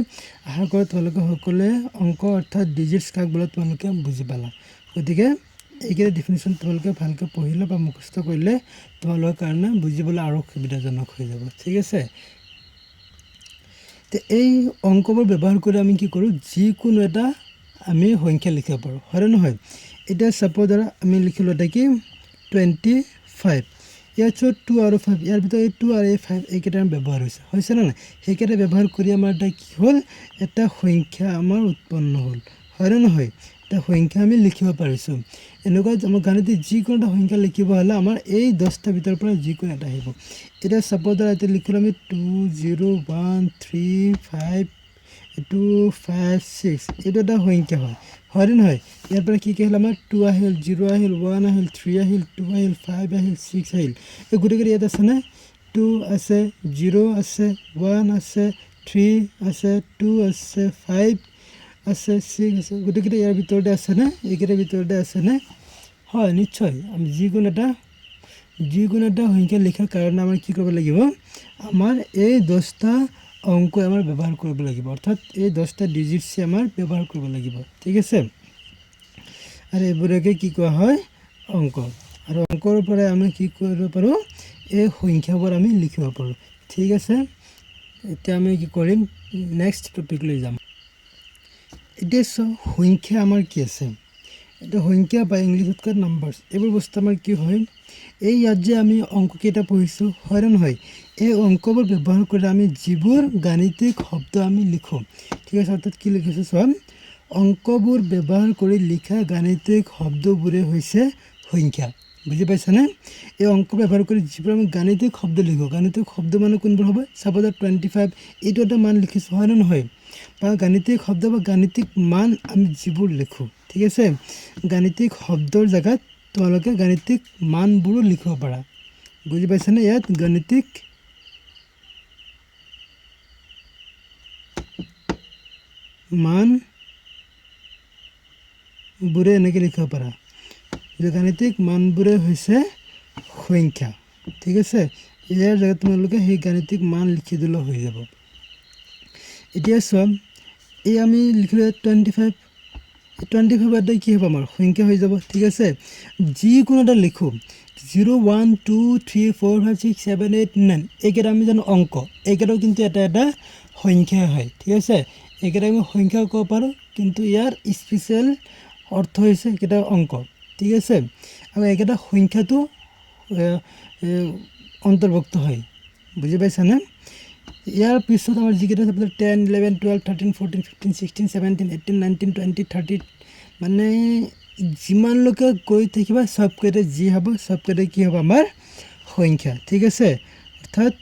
আশা কৰোঁ তোমালোকে সকলোৱে অংক অৰ্থাৎ ডিজিটছ কাক বোলে তোমালোকে বুজি পালা গতিকে এইকেইটা ডেফিনেশ্যন তোমালোকে ভালকৈ পঢ়িলে বা মুখস্থ কৰিলে তোমালোকৰ কাৰণে বুজিবলৈ আৰু সুবিধাজনক হৈ যাব ঠিক আছে তো এই অংকবোৰ ব্যৱহাৰ কৰি আমি কি কৰোঁ যিকোনো এটা আমি সংখ্যা লিখিব পাৰোঁ হয়নে নহয় এতিয়া সাপোজ আমি লিখিলোঁ এটা কি 25 ইয়াত 2 আৰু 5 ইয়াৰ ভিতৰত এই 2 আৰু এই 5 এইকেইটা ব্যৱহাৰ হৈছে না নাই সেইকেইটা ব্যৱহাৰ কৰি আমাৰ এটা কি হ'ল এটা সংখ্যা আমাৰ উৎপন্ন হ'ল হয়নে নহয় এটা সংখ্যা আমি লিখিব পাৰিছোঁ এনেকুৱা আমাৰ গাণিতিক যিকোনো এটা সংখ্যা লিখিব হ'লে আমাৰ এই 10টা ভিতৰৰ পৰা যিকোনো এটা আহিব এতিয়া সাপোজ এতিয়া লিখিলোঁ আমি 2 0 1 3 5 2 5 6 এইটো এটা সংখ্যা হয় হয়নে নহয় ইয়াৰ পৰা কি আহিল আমাৰ 2 আহিল 0 আহিল 1 আহিল 3 আহিল 2 আহিল 5 আহিল 6 আহিল এই গোটেইকেইটা ইয়াত আছেনে 2 আছে 0 আছে 1 আছে 3 আছে 2 আছে 5 আছে 6 আছে গোটেইকেইটা ইয়াৰ ভিতৰতে আছেনে এইকেইটাৰ ভিতৰতে আছেনে হয় নিশ্চয় আমি যিকোনো এটা সংখ্যা লিখাৰ কাৰণে আমাৰ কি কৰিব লাগিব আমাৰ এই 10টা অংক আমাৰ ব্যৱহাৰ কৰিব লাগিব অৰ্থাৎ এই 10টা ডিজিটছ আমাৰ ব্যৱহাৰ কৰিব লাগিব ঠিক আছে আৰু এইবোৰকে কি কোৱা হয় অংক আৰু অংকৰ পৰা আমি কি কৰিব পাৰোঁ এই সংখ্যাবোৰ আমি লিখিব পাৰোঁ ঠিক আছে এতিয়া আমি কি কৰিম নেক্সট টপিকলৈ যাম এতিয়া সংখ্যা আমাৰ কি আছে এটা সংখ্যা বা ইংলিছত কয় নাম্বাৰছ এইবোৰ বস্তু আমাৰ কি হয় এই ইয়াত যে আমি অংককেইটা পঢ়িছোঁ হয়নে নহয় এই অংকবোৰ ব্যৱহাৰ কৰি আমি যিবোৰ গাণিতিক শব্দ আমি লিখোঁ ঠিক আছে অৰ্থাৎ কি লিখিছোঁ চোৱা অংকবোৰ ব্যৱহাৰ কৰি লিখা গাণিতিক শব্দবোৰে হৈছে সংখ্যা বুজি পাইছানে এই অংক ব্যৱহাৰ কৰি যিবোৰ আমি গাণিতিক শব্দ লিখোঁ গাণিতিক শব্দ মানে কোনবোৰ হ'ব সাপোজ 25 এইটো এটা মান লিখিছোঁ হয়নে নহয় বা গাণিতিক শব্দ বা গাণিতিক মান আমি যিবোৰ লিখোঁ ঠিক আছে গাণিতিক শব্দৰ জেগাত তোমালোকে গাণিতিক মানবোৰো লিখিব পাৰা বুজি পাইছানে ইয়াত গাণিতিক মান বোৰে এনেকৈ লিখিব পাৰা যে গাণিতিক মানবোৰে হৈছে সংখ্যা ঠিক আছে ইয়াৰ জেগাত তোমালোকে সেই গাণিতিক মান লিখি দিলেও হৈ যাব এতিয়া চোৱা এই আমি লিখিলোঁ 25 এটা কি হ'ব আমাৰ সংখ্যা হৈ যাব ঠিক আছে যিকোনো এটা লিখোঁ 0 1 2 3 4 5 6 7 8 9 এইকেইটা আমি জানো অংক এইকেইটাও কিন্তু এটা সংখ্যা হয় ঠিক আছে এইকেইটা আমি সংখ্যা ক'ব পাৰোঁ কিন্তু ইয়াৰ স্পেচিয়েল অৰ্থ হৈছে এইকেইটা অংক, ঠিক আছে। আৰু এইকেইটা সংখ্যাটো অন্তৰ্ভুক্ত হয়, বুজি পাইছানে? ইয়াৰ পিছত আমাৰ যিকেইটা চেপ্টাৰ 10, 11, 12, 13, 14, 15, 16, 17, 18, 19, 20, 30 মানে যিমানলৈকে গৈ থাকিবা চবকেইটা যি হ'ব চবকেইটা কি হ'ব আমাৰ সংখ্যা, ঠিক আছে। অৰ্থাৎ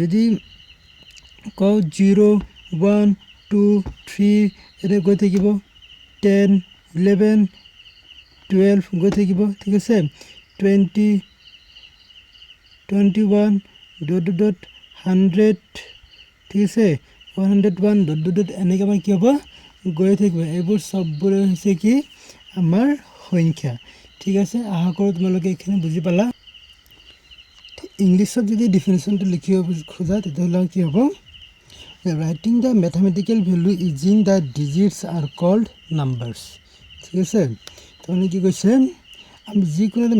যদি কওঁ 0, 1, 2, 3 এনে গৈ থাকিব, 10, 11, 12 গৈ থাকিব, ঠিক আছে, 20, 21, 100, ঠিক আছে, 101, এনেকৈ আমাৰ কি হ'ব গৈ থাকিব। এইবোৰ চববোৰে হৈছে কি আমাৰ সংখ্যা, ঠিক আছে। আশা কৰোঁ তোমালোকে এইখিনি বুজি পালা। ইংলিছত যদি ডিফিনেশ্যনটো লিখিব খোজা তেতিয়াহ'লে কি হ'ব, writing the mathematical value using the digits are called numbers, ঠিক আছে। তাৰমানে কি কৈছে, আমি যিকোনো এটা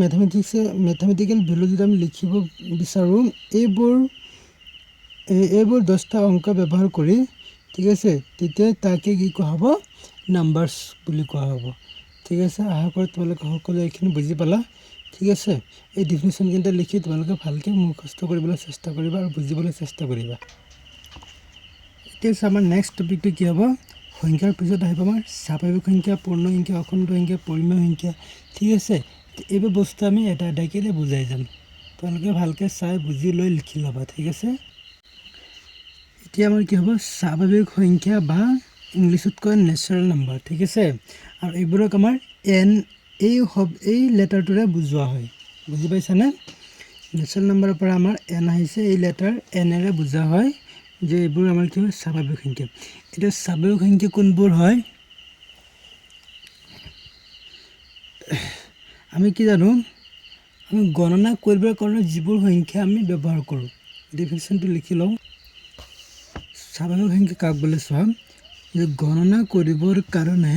মেথামেটিকেল ভেলু যদি আমি লিখিব বিচাৰোঁ এইবোৰ 10টা অংক ব্যৱহাৰ কৰি, ঠিক আছে, তেতিয়া তাকে কি কোৱা হ'ব নাম্বাৰছ বুলি কোৱা হ'ব, ঠিক আছে। আশা কৰোঁ তোমালোকে সকলোৱে এইখিনি বুজি পালা, ঠিক আছে। এই ডিফিনেশ্যনকেইটা লিখি তোমালোকে ভালকৈ মুখস্থ কৰিবলৈ চেষ্টা কৰিবা আৰু বুজিবলৈ চেষ্টা কৰিবা। এতিয়া আমাৰ নেক্সট টপিকটো কি হ'ব, সংখ্যাৰ পিছত আহিব আমাৰ স্বাভাৱিক সংখ্যা, পূৰ্ণ সংখ্যা, অখণ্ড সংখ্যা, পৰিমেয় সংখ্যা, ঠিক আছে। এইবোৰ বস্তু আমি এটা এটাকৈ বুজাই যাম, তোমালোকে ভালকৈ চাই বুজি লৈ লিখি ল'বা, ঠিক আছে। এতিয়া আমাৰ কি হ'ব স্বাভাৱিক সংখ্যা বা ইংলিছত কয় নেচাৰেল নাম্বাৰ, ঠিক আছে। আৰু এইবোৰক আমাৰ এই লেটাৰটোৰে বুজোৱা হয়, বুজি পাইছানে? নেচাৰেল নাম্বাৰৰ পৰা আমাৰ এন আহিছে, এই লেটাৰ এনেৰে বুজা হয় যে এইবোৰ আমাৰ কি হয় স্বাভাৱিক সংখ্যা। এতিয়া স্বাভাৱিক সংখ্যা কোনবোৰ হয় আমি কি জানো, আমি গণনা কৰিবৰ কাৰণে যিবোৰ সংখ্যা আমি ব্যৱহাৰ কৰোঁ, ডেফিনেশ্যনটো লিখি লওঁ। স্বাভাৱিক সংখ্যা কাক বোলে চোৱা, যে গণনা কৰিবৰ কাৰণে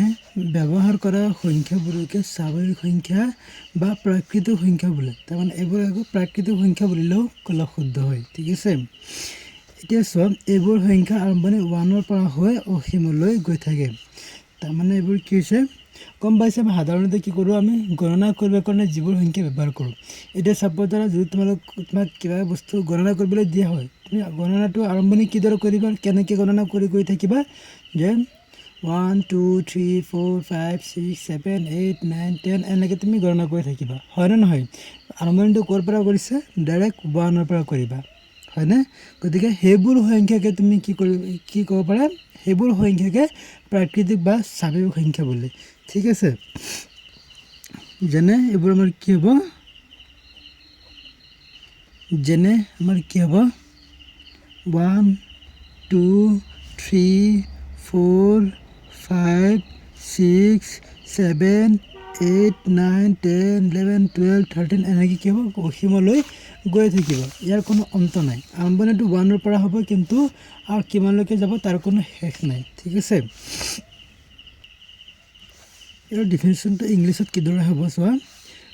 ব্যৱহাৰ কৰা সংখ্যাবোৰকে স্বাভাৱিক সংখ্যা বা প্ৰাকৃতিক সংখ্যা বোলে। তাৰমানে এইবোৰ আকৌ প্ৰাকৃতিক সংখ্যা বুলিলেও ক'লে শুদ্ধ হয়, ঠিক আছে। এতিয়া চোৱা, এইবোৰ সংখ্যা আৰম্ভণি 1ৰ পৰা হৈ অসীমলৈ গৈ থাকে। তাৰমানে এইবোৰ কি হৈছে গম পাইছে, আমি সাধাৰণতে কি কৰোঁ, আমি গণনা কৰিবৰ কাৰণে যিবোৰ সংখ্যা ব্যৱহাৰ কৰোঁ। এতিয়া চাপ'জ ধৰা যদি তোমাক কিবা বস্তু গণনা কৰিবলৈ দিয়া হয়, তুমি গণনাটো আৰম্ভণি কিদৰে কৰিবা, কেনেকৈ গণনা কৰি গৈ থাকিবা, যে 1, 2, 3, 4, 5, 6, 7, 8, 9, 10 এনেকৈ তুমি গণনা কৰি থাকিবা, হয়নে নহয়? আৰম্ভণিটো ক'ৰ পৰা কৰিছে, ডাইৰেক্ট 1ৰ পৰা কৰিবা, হয়নে? গতিকে সেইবোৰ সংখ্যাকে তুমি কি ক'ব পাৰা, সেইবোৰ সংখ্যাকে প্ৰাকৃতিক বা স্বাভাৱিক সংখ্যা বোলে, ঠিক আছে। যেনে এইবোৰ আমাৰ কি হ'ব, 1, 2, 3, 4, 5, 6, 7, 8, 9, 10, 11, 12, 13 এনেকৈ কি হ'ব অসীমলৈ গৈ থাকিব, ইয়াৰ কোনো অন্ত নাই। আৰম্ভণিটো 1ৰ পৰা হ'ব, কিন্তু আৰু কিমানলৈকে যাব তাৰ কোনো শেষ নাই, ঠিক আছে। ইয়াৰ ডিফিনেশ্যনটো ইংলিছত কিদৰে হ'ব চোৱা,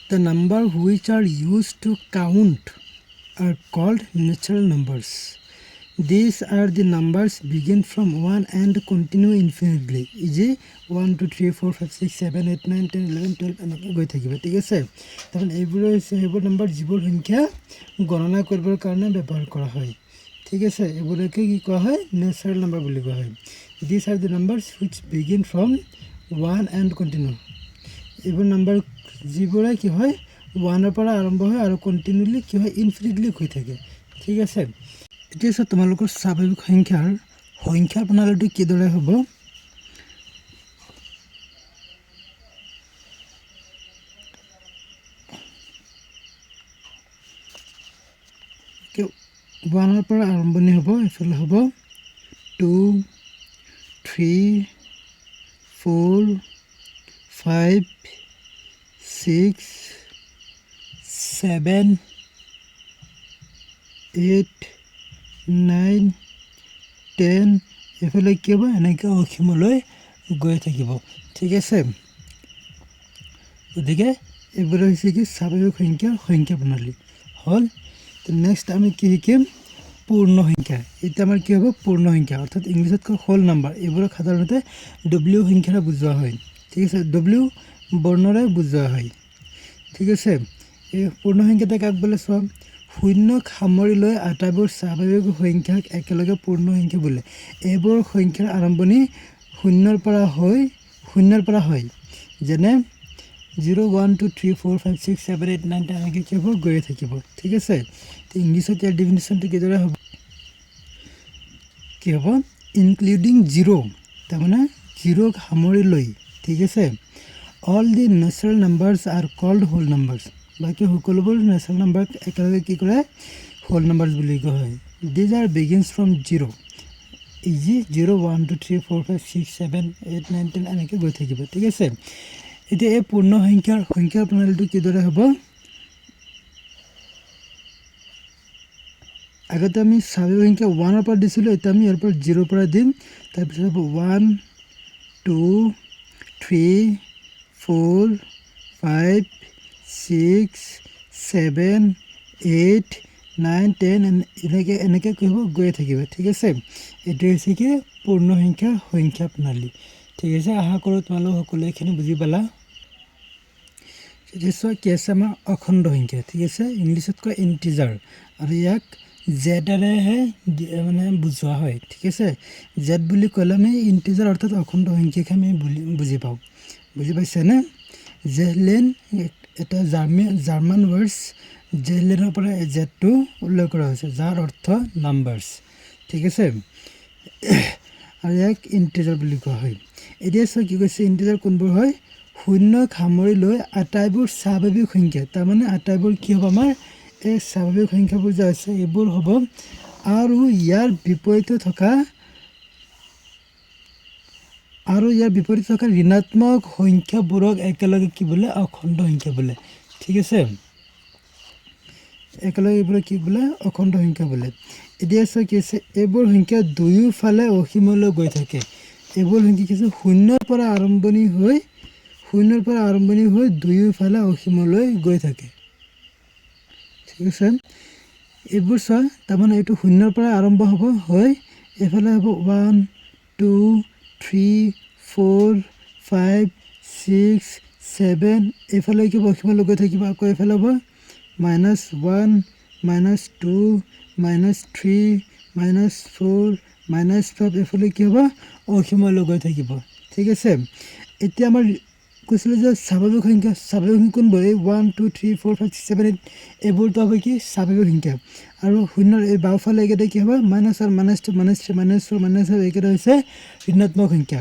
the number which are use to count R cold natural numbers. These are the numbers begin from 1 and continue infinitely, easy 1, 2, 3, 4, 5, 6, 7, 8, 9, 10, 11, 12 এনেকৈ গৈ থাকিব, ঠিক আছে। তাৰমানে এইবোৰ হৈছে সেইবোৰ নাম্বাৰ যিবোৰ সংখ্যা গণনা কৰিবৰ কাৰণে ব্যৱহাৰ কৰা হয়, ঠিক আছে। এইবোৰকে কি কোৱা হয়, নেচাৰেল নাম্বাৰ বুলি কোৱা হয়। These are the numbers which begin from 1 and continue, এইবোৰ নাম্বাৰ যিবোৰে কি হয় 1ৰ পৰা আৰম্ভ হয় আৰু কণ্টিনিউলি কি হয় ইনফিনিটলি গৈ থাকে, ঠিক আছে। এতিয়া চোৱা, তোমালোকৰ স্বাভাৱিক সংখ্যা প্ৰণালীটো কিদৰে হ'ব, 1ৰ পৰা আৰম্ভণি হ'ব, এইফালে হ'ব 2, 3, 4, 5, 6, 7, 8, 9, 10 এইফালে কি হ'ব এনেকৈ অসীমলৈ গৈ থাকিব, ঠিক আছে। গতিকে এইবোৰ হৈছে কি স্বাভাৱিক সংখ্যা প্ৰণালী হ'ল। নেক্সট আমি কি শিকিম, পূৰ্ণ সংখ্যা এটা আমাৰ কি হ'ব পূৰ্ণ সংখ্যা অৰ্থাৎ ইংলিছত কয় হোল নাম্বাৰ এইবোৰক সাধাৰণতে ডব্লিউ সংখ্যাৰে বুজোৱা হয় ঠিক আছে ডব্লিউ বৰ্ণৰে বুজোৱা হয় ঠিক আছে এই পূৰ্ণ সংখ্যাটা কাক বোলে চোৱা শূন্যক সামৰি লৈ আটাইবোৰ স্বাভাৱিক সংখ্যাক একেলগে পূৰ্ণ সংখ্যা বোলে এইবোৰ সংখ্যাৰ আৰম্ভণি শূন্যৰ পৰা হয় যেনে 0 1 2 3 4 5 6 7 8 9 10 এনেকৈ কি হ'ব গৈয়ে থাকিব ঠিক আছে তো ইংলিছত ইয়াৰ ডেফিনেশ্যনটো কিদৰে হ'ব কি হ'ব ইনক্লুডিং জিৰ' তাৰমানে জিৰ'ক সামৰি লৈ ঠিক আছে all the natural numbers are called whole numbers বাকী সকলোবোৰ নেচাৰেল নাম্বাৰক একেলগে কি কৰে হোল নাম্বাৰ্ছ বুলি কোৱা হয় these are begins from zero' easy 0 1 2 3 4 5 6 7 8 9 10 এনেকৈ গৈ থাকিব ঠিক আছে এতিয়া এই পূৰ্ণ সংখ্যাৰ প্ৰণালীটো কিদৰে হ'ব আগতে আমি স্বাভাৱিক সংখ্যা 1 পৰা দিছিলোঁ এতিয়া আমি ইয়াৰ পৰা 0 পৰা দিম তাৰপিছত হ'ব 1 2 3 4 5 6 7 8 9 10 এনেকৈ কি হ'ব গৈয়ে থাকিব ঠিক আছে এইটো হৈছে কি পূৰ্ণ সংখ্যা প্ৰণালী ঠিক আছে আশা কৰোঁ তোমালোক সকলোৱে এইখিনি বুজি পালা এতিয়া কি আছে আমাৰ অখণ্ড সংখ্যা ঠিক আছে ইংলিছত কয় ইণ্টিজাৰ আৰু ইয়াক জেডেৰেহে মানে বুজোৱা হয় ঠিক আছে জেড বুলি ক'লে আমি ইণ্টিজাৰ অৰ্থাৎ অখণ্ড সংখ্যাকে আমি বুজি পাওঁ বুজি পাইছেনে জেহলেন এটা জাৰ্মান ৱৰ্ডছ জেহলেনৰ পৰা জেডটো উল্লেখ কৰা হৈছে যাৰ অৰ্থ নাম্বাৰ্ছ ঠিক আছে আৰু ইয়াক ইণ্টিজাৰ বুলি কোৱা হয় এতিয়া চোৱা কি কৈছে ইণ্টিজাৰ কোনবোৰ হয় শূন্যক সামৰি লৈ আটাইবোৰ স্বাভাৱিক সংখ্যা তাৰমানে আটাইবোৰ কি হ'ব আমাৰ এই স্বাভাৱিক সংখ্যাবোৰ যে আছে এইবোৰ হ'ব আৰু ইয়াৰ বিপৰীতে থকা ঋণাত্মক সংখ্যাবোৰক একেলগে কি বোলে অখণ্ড সংখ্যা বোলে ঠিক আছে একেলগে এইবোৰ কি বোলে অখণ্ড সংখ্যা বোলে এতিয়া চোৱা কি আছে এইবোৰ সংখ্যা দুয়োফালে অসীমলৈ গৈ থাকে এইবোৰ সংখ্যা কি আছে শূন্যৰ পৰা আৰম্ভণি হৈ দুয়োফালে অসীমলৈ গৈ থাকে ঠিক আছে এইবোৰ চোৱা তাৰমানে এইটো শূন্যৰ পৰা আৰম্ভ হ'ব হয় এইফালে হ'ব 1 2 3 4 5 6 7 এইফালে কি অসীমলৈ গৈ থাকিব আকৌ এইফালে হ'ব -1 -2 -3 -4 -5 এইফালে কি হ'ব অসীমলৈ গৈ থাকিব ঠিক আছে এতিয়া আমাৰ কৈছিলোঁ যে স্বাভাৱিক সংখ্যা কোনবোৰ এই 1 2 3 4 5 6 7 8 এইবোৰতো হ'ব কি স্বাভাৱিক সংখ্যা আৰু শূন্যৰ এই বাওঁফালে এইকেইটা কি হ'ব -1 -2 -3 -4 -5 এইকেইটা হৈছে ঋণাত্মক সংখ্যা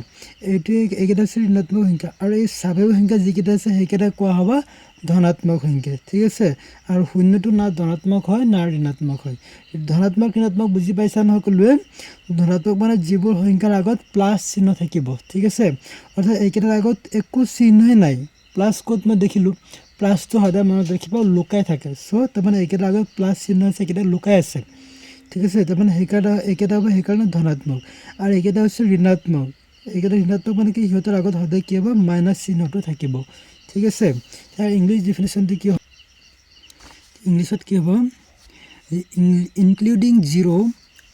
এইকেইটা হৈছে ঋণাত্মক সংখ্যা আৰু এই স্বাভাৱিক সংখ্যা যিকেইটা আছে সেইকেইটা কোৱা হ'ব ধনাত্মক সংখ্যা ঠিক আছে আৰু শূন্যটো না ধনাত্মক হয় না ঋণাত্মক হয় ধনাত্মক ঋণাত্মক বুজি পাইছা নহয় সকলোৱে ধনাত্মক মানে যিবোৰ সংখ্যাৰ আগত প্লাছ চিহ্ন থাকিব ঠিক আছে অৰ্থাৎ এইকেইটাৰ আগত একো চিহ্নই নাই প্লাছ ক'ত মই দেখিলোঁ প্লাছটো সদায় মনত ৰাখিব লুকাই থাকে চ' তাৰমানে এইকেইটাৰ আগত প্লাছ চিহ্ন আছে এইকেইটা লুকাই আছে ঠিক আছে তাৰমানে এইকেইটা হ'ব সেইকাৰণে ধনাত্মক আৰু এইকেইটা হৈছে ঋণাত্মক মানে কি সিহঁতৰ আগত সদায় কি হ'ব মাইনাছ চিহ্নটো থাকিব ঠিক আছে তাৰ ইংলিছ ডেফিনেশ্যনটো কি হ'ব ইংলিছত কি হ'ব including zero'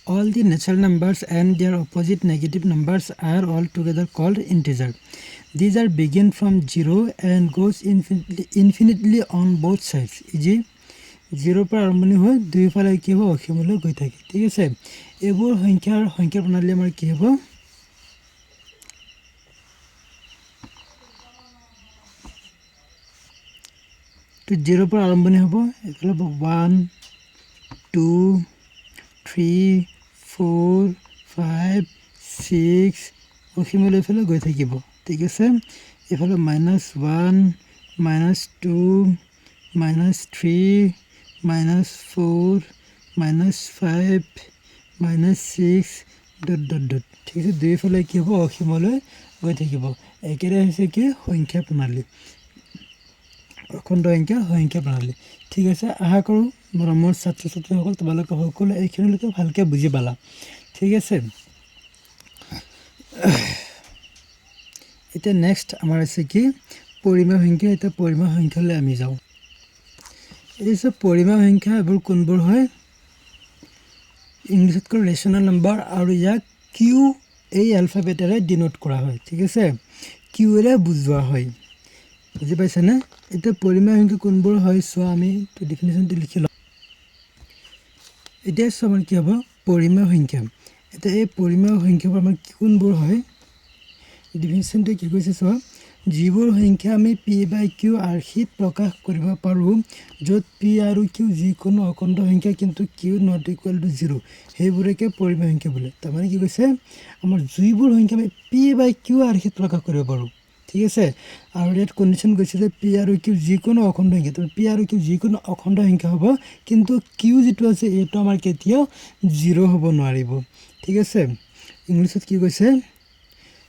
all the natural numbers and their opposite negative numbers are all together called integer these are begin from 0 and goes infinitely on both sides e.g. 0 পৰা আৰম্ভণি হৈ দুয়োফালে কি হ'ব অসীমলৈ গৈ থাকে ঠিক আছে এইবোৰ সংখ্যা প্ৰণালী আমাৰ কি হ'ব তো 0 পৰা আৰম্ভণি হ'ব এইফালে হ'ব 1 2 3 4 5 6 অসীমলৈ এইফালে গৈ থাকিব ঠিক আছে এইফালে -1 -2 -3 -4 -5 -6 ... ঠিক আছে দুয়োফালে কি হ'ব অসীমলৈ গৈ থাকিব একেদৰে হৈছে কি সংখ্যা প্ৰণালী অখণ্ড সংখ্যা প্ৰণালী ঠিক আছে আশা কৰোঁ মৰমৰ ছাত্ৰ ছাত্ৰীসকল তোমালোকে সকলোৱে এইখিনিলৈকে ভালকৈ বুজি পালা ঠিক আছে এতিয়া নেক্সট আমাৰ আছে কি পৰিমেয় সংখ্যা এতিয়া পৰিমেয় সংখ্যালৈ আমি যাওঁ এই যে পৰিমেয় সংখ্যা এইবোৰ কোনবোৰ হয় ইংলিছত কয় ৰেচনেল নাম্বাৰ আৰু ইয়াক কিউ এই এলফাবেটেৰে ডিনোট কৰা হয় ঠিক আছে কিউৰে বুজোৱা হয় বুজি পাইছানে এতিয়া পৰিমেয় সংখ্যা কোনবোৰ হয় চোৱা আমি তো ডেফিনেশ্যনটো লিখি লওঁ এতিয়া চোৱা আমাৰ কি হ'ব পৰিমেয় সংখ্যা এতিয়া এই পৰিমেয় সংখ্যাবোৰ আমাৰ কোনবোৰ হয় ডেফিনেশ্যনটো কি কৈছে চোৱা যিবোৰ সংখ্যা আমি p/q আৰ্হিত প্ৰকাশ কৰিব পাৰোঁ য'ত p আৰু q যিকোনো অখণ্ড সংখ্যা কিন্তু q not equal to 0 সেইবোৰকে পৰিমেয় সংখ্যা বোলে তাৰমানে কি কৈছে আমাৰ যিবোৰ সংখ্যা আমি p/q আৰ্হিত প্ৰকাশ কৰিব পাৰোঁ ঠিক আছে আৰু ইয়াত কণ্ডিশ্যন কৈছে যে p আৰু q যিকোনো অখণ্ড সংখ্যা তো p আৰু q যিকোনো অখণ্ড সংখ্যা হ'ব কিন্তু q যিটো আছে এইটো আমাৰ কেতিয়াও 0 হ'ব নোৱাৰিব ঠিক আছে ইংলিছত কি কৈছে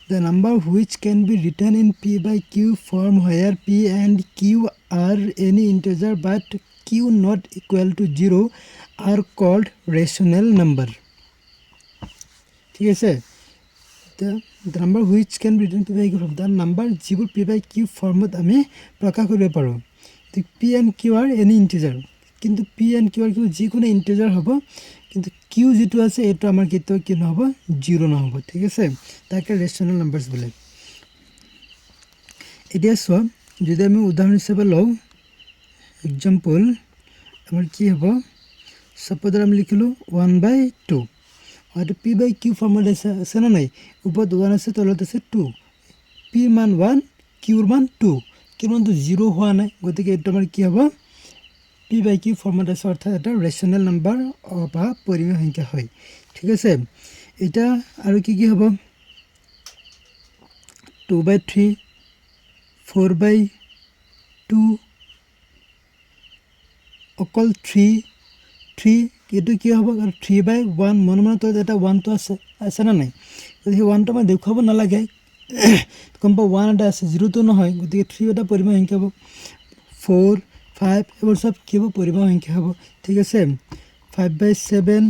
The number which can be written in p/q form where p and q are any integer but q not equal to 0 are called rational number. ঠিক আছে the number which can be written in p/q form the number যিবোৰ p/q ফৰ্মত আমি প্ৰকাশ কৰিব পাৰোঁ p and q are any integer কিন্তু p and q are যিকোনো integer হ'ব কিন্তু q যেটো আছে এটা আমাৰ কেতিয়াও কি নহব 0 নহব ঠিক আছে তাকে ৰেচনেল নাম্বাৰস বলে এতিয়া সো যদি আমি উদাহৰণ হিচাপে লও एग्जांपल আমাৰ কি হ'ব সপোজ আমি লিখিলো 1/2 আর p/q ফর্মুলা আছে না নাই উপর 1 আছে তলত আছে 2 p মান 1 q মান 2 কিন্তু 0 হোৱা নাই গতিকে এটা আমাৰ কি হ'ব p/q ফৰ্মুলা অৰ্থাৎ এটা ৰেশনাল নাম্বাৰ বা পৰিমেয় সংখ্যা হয় ঠিক আছে এটা আৰু কি কি হ'ব 2/3 4/2 অকল 3 এটো কি হ'ব আৰু 3/1 মনে তো এটা 1 তো আছে না নাই গতিকে 1 তো মই দেখাব নালাগে কম্প 1 এটা আছে 0 তো নহয় গতিকে 3 এটা পরিমেয় সংখ্যা হ'ব 4 5 এবোৰ সব কি হ'ব পরিমেয় সংখ্যা হ'ব ঠিক আছে 5/7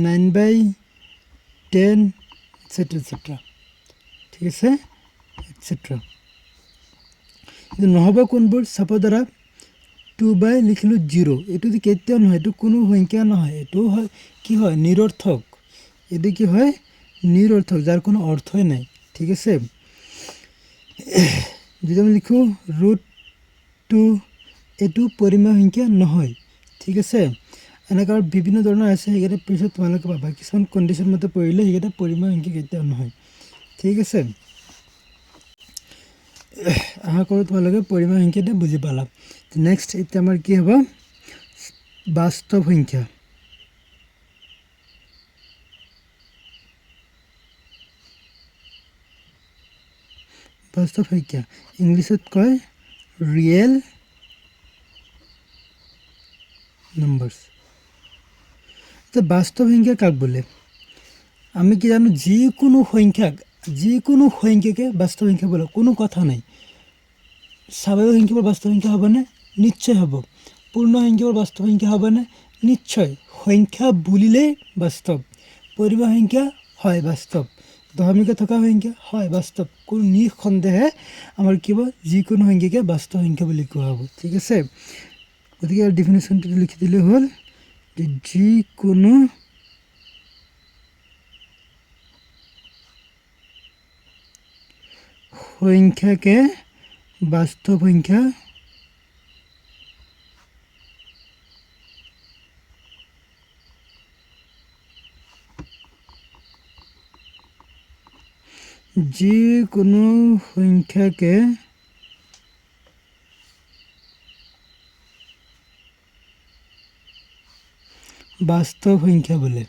9/10 etc ঠিক আছে etc কিন্তু নহব কোনবোৰ সাপোজ ধৰা 2 লিখিলো 0 এটো কেতিয়াও নহয় এটো কোনো সংখ্যা নহয় এটো হয় কি হয় নিৰৰ্থক এটো কি হয় নিৰৰ্থক যাৰ কোনো অৰ্থই নাই ঠিক আছে যদি আমি লিখো √2 এটো পৰিমেয় সংখ্যা নহয় ঠিক আছে এনেকৈ বিভিন্ন ধৰণৰ আছে একেটা পিছত তোমালোকে পাবা কিছুমান কন্ডিশন মতে পৰিলে একেটা পৰিমেয় সংখ্যা কেতিয়াও নহয় ঠিক আছে আশা কৰো তোমালোকে পৰিমেয় সংখ্যাটা বুজি পালা নেক্সট এটা আমাৰ কি হ'ব বাস্তৱ সংখ্যা বাস্তৱ সংখ্যা ইংলিছত কয় ৰিয়েল নাম্বাৰস তো বাস্তৱ সংখ্যা কাক বলে আমি কি জানো যিকোনো সংখ্যাকে বাস্তৱ সংখ্যা বলে কোনো কথা নাই স্বাভাৱিক সংখ্যাবোৰ বাস্তৱ সংখ্যা হ'ব না নিশ্চয় হ'ব পূৰ্ণ সংখ্যাবোৰ বাস্তৱ সংখ্যা হ'ব না নিশ্চয় সংখ্যা বুলিলে বাস্তৱ পৰিমেয় সংখ্যা হয় বাস্তৱ দশমিক থকা সংখ্যা হয় বাস্তৱ কোনো নিঃসন্দেহে আমাৰ কি হ'ব যিকোনো সংখ্যাকে বাস্তৱ সংখ্যা বুলি কোৱা হ'ব ঠিক আছে গতিকে ডেফিনেশ্যনটো লিখি দিলে হ'ল যিকোনো সংখ্যাকে বাস্তৱ সংখ্যা যিকোনো সংখ্যাকে বাস্তৱ সংখ্যা বলে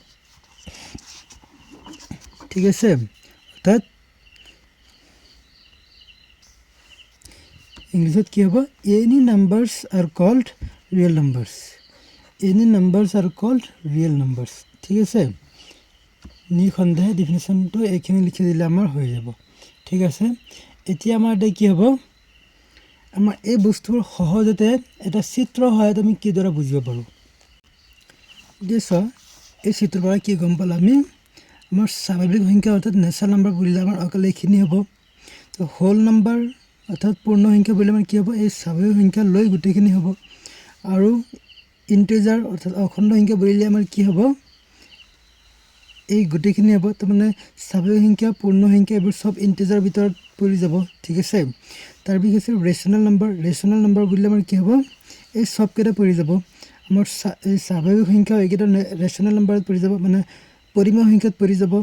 ঠিক আছে অৰ্থাৎ ইংলিশত কি হ'ব any numbers are called real numbers any numbers are called real numbers ঠিক আছে নিঃসন্দেহে ডেফিনেশ্যনটো এইখিনি লিখি দিলে আমাৰ হৈ যাব ঠিক আছে এতিয়া আমাৰ এটা কি হ'ব আমাৰ এই বস্তুৰ সহজতে এটা চিত্ৰ হয় আমি কি দৰে বুজিব পাৰো দিছ এই চিত্ৰৰ পৰা কি গম পালা আমি আমাৰ স্বাভাৱিক সংখ্যা অৰ্থাৎ নেচাৰেল নাম্বাৰ বুলিলে আমাৰ অকল এইখিনি হ'ব তো হোল নাম্বাৰ অৰ্থাৎ পূৰ্ণ সংখ্যা বুলিলে আমাৰ কি হ'ব এই স্বাভাৱিক সংখ্যা লৈ গুটেখিনি হ'ব আৰু ইন্টিজাৰ অৰ্থাৎ অখণ্ড সংখ্যা বুলিলে আমাৰ কি হ'ব এই গোটেইখিনি হ'ব তাৰমানে স্বাভাৱিক সংখ্যা পূৰ্ণ সংখ্যা এইবোৰ সব ইন্টিজাৰ ভিতৰত পৰি যাব ঠিক আছে তাৰ পিছত ৰেচনেল নাম্বাৰ বুলিলে আমাৰ কি হ'ব এই সব কেইটা পৰি যাব আমাৰ এই স্বাভাৱিক সংখ্যা এইকেইটা ৰেচনেল নাম্বাৰত পৰি যাব মানে পৰিমেয় সংখ্যাত পৰি যাব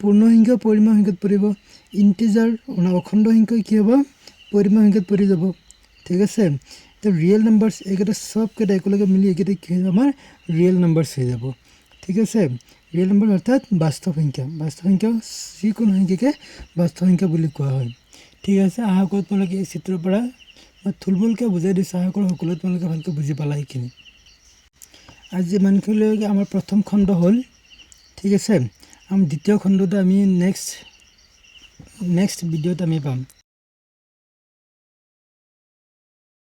পূৰ্ণ সংখ্যা পৰিমেয় সংখ্যাত পৰিব ইন্টিজাৰ মানে অখণ্ড সংখ্যা কি হ'ব পৰিমেয় সংখ্যাত পৰি যাব ঠিক আছে তো ৰিয়েল নাম্বাৰছ এইকেইটা সব কেইটা একেলগে মিলি এইকেইটা কি আমাৰ ৰিয়েল নাম্বাৰছ হৈ যাব ঠিক আছে ৰিয়েল নাম্বাৰ অৰ্থাৎ বাস্তৱ সংখ্যা যিকোনো সংখ্যাকে বাস্তৱ সংখ্যা বুলি কোৱা হয় ঠিক আছে আশা কৰোঁ তোমালোকে এই চিত্ৰৰ পৰা মই থুলমূলকৈ বুজাই দিছোঁ আশা কৰোঁ সকলোৱে তোমালোকে ভালকৈ বুজি পালা এইখিনি আজি ইমানখিনিলৈকে আমাৰ প্ৰথম খণ্ড হ'ল ঠিক আছে আমি দ্বিতীয় খণ্ডটো আমি নেক্সট ভিডিঅ'ত আমি পাম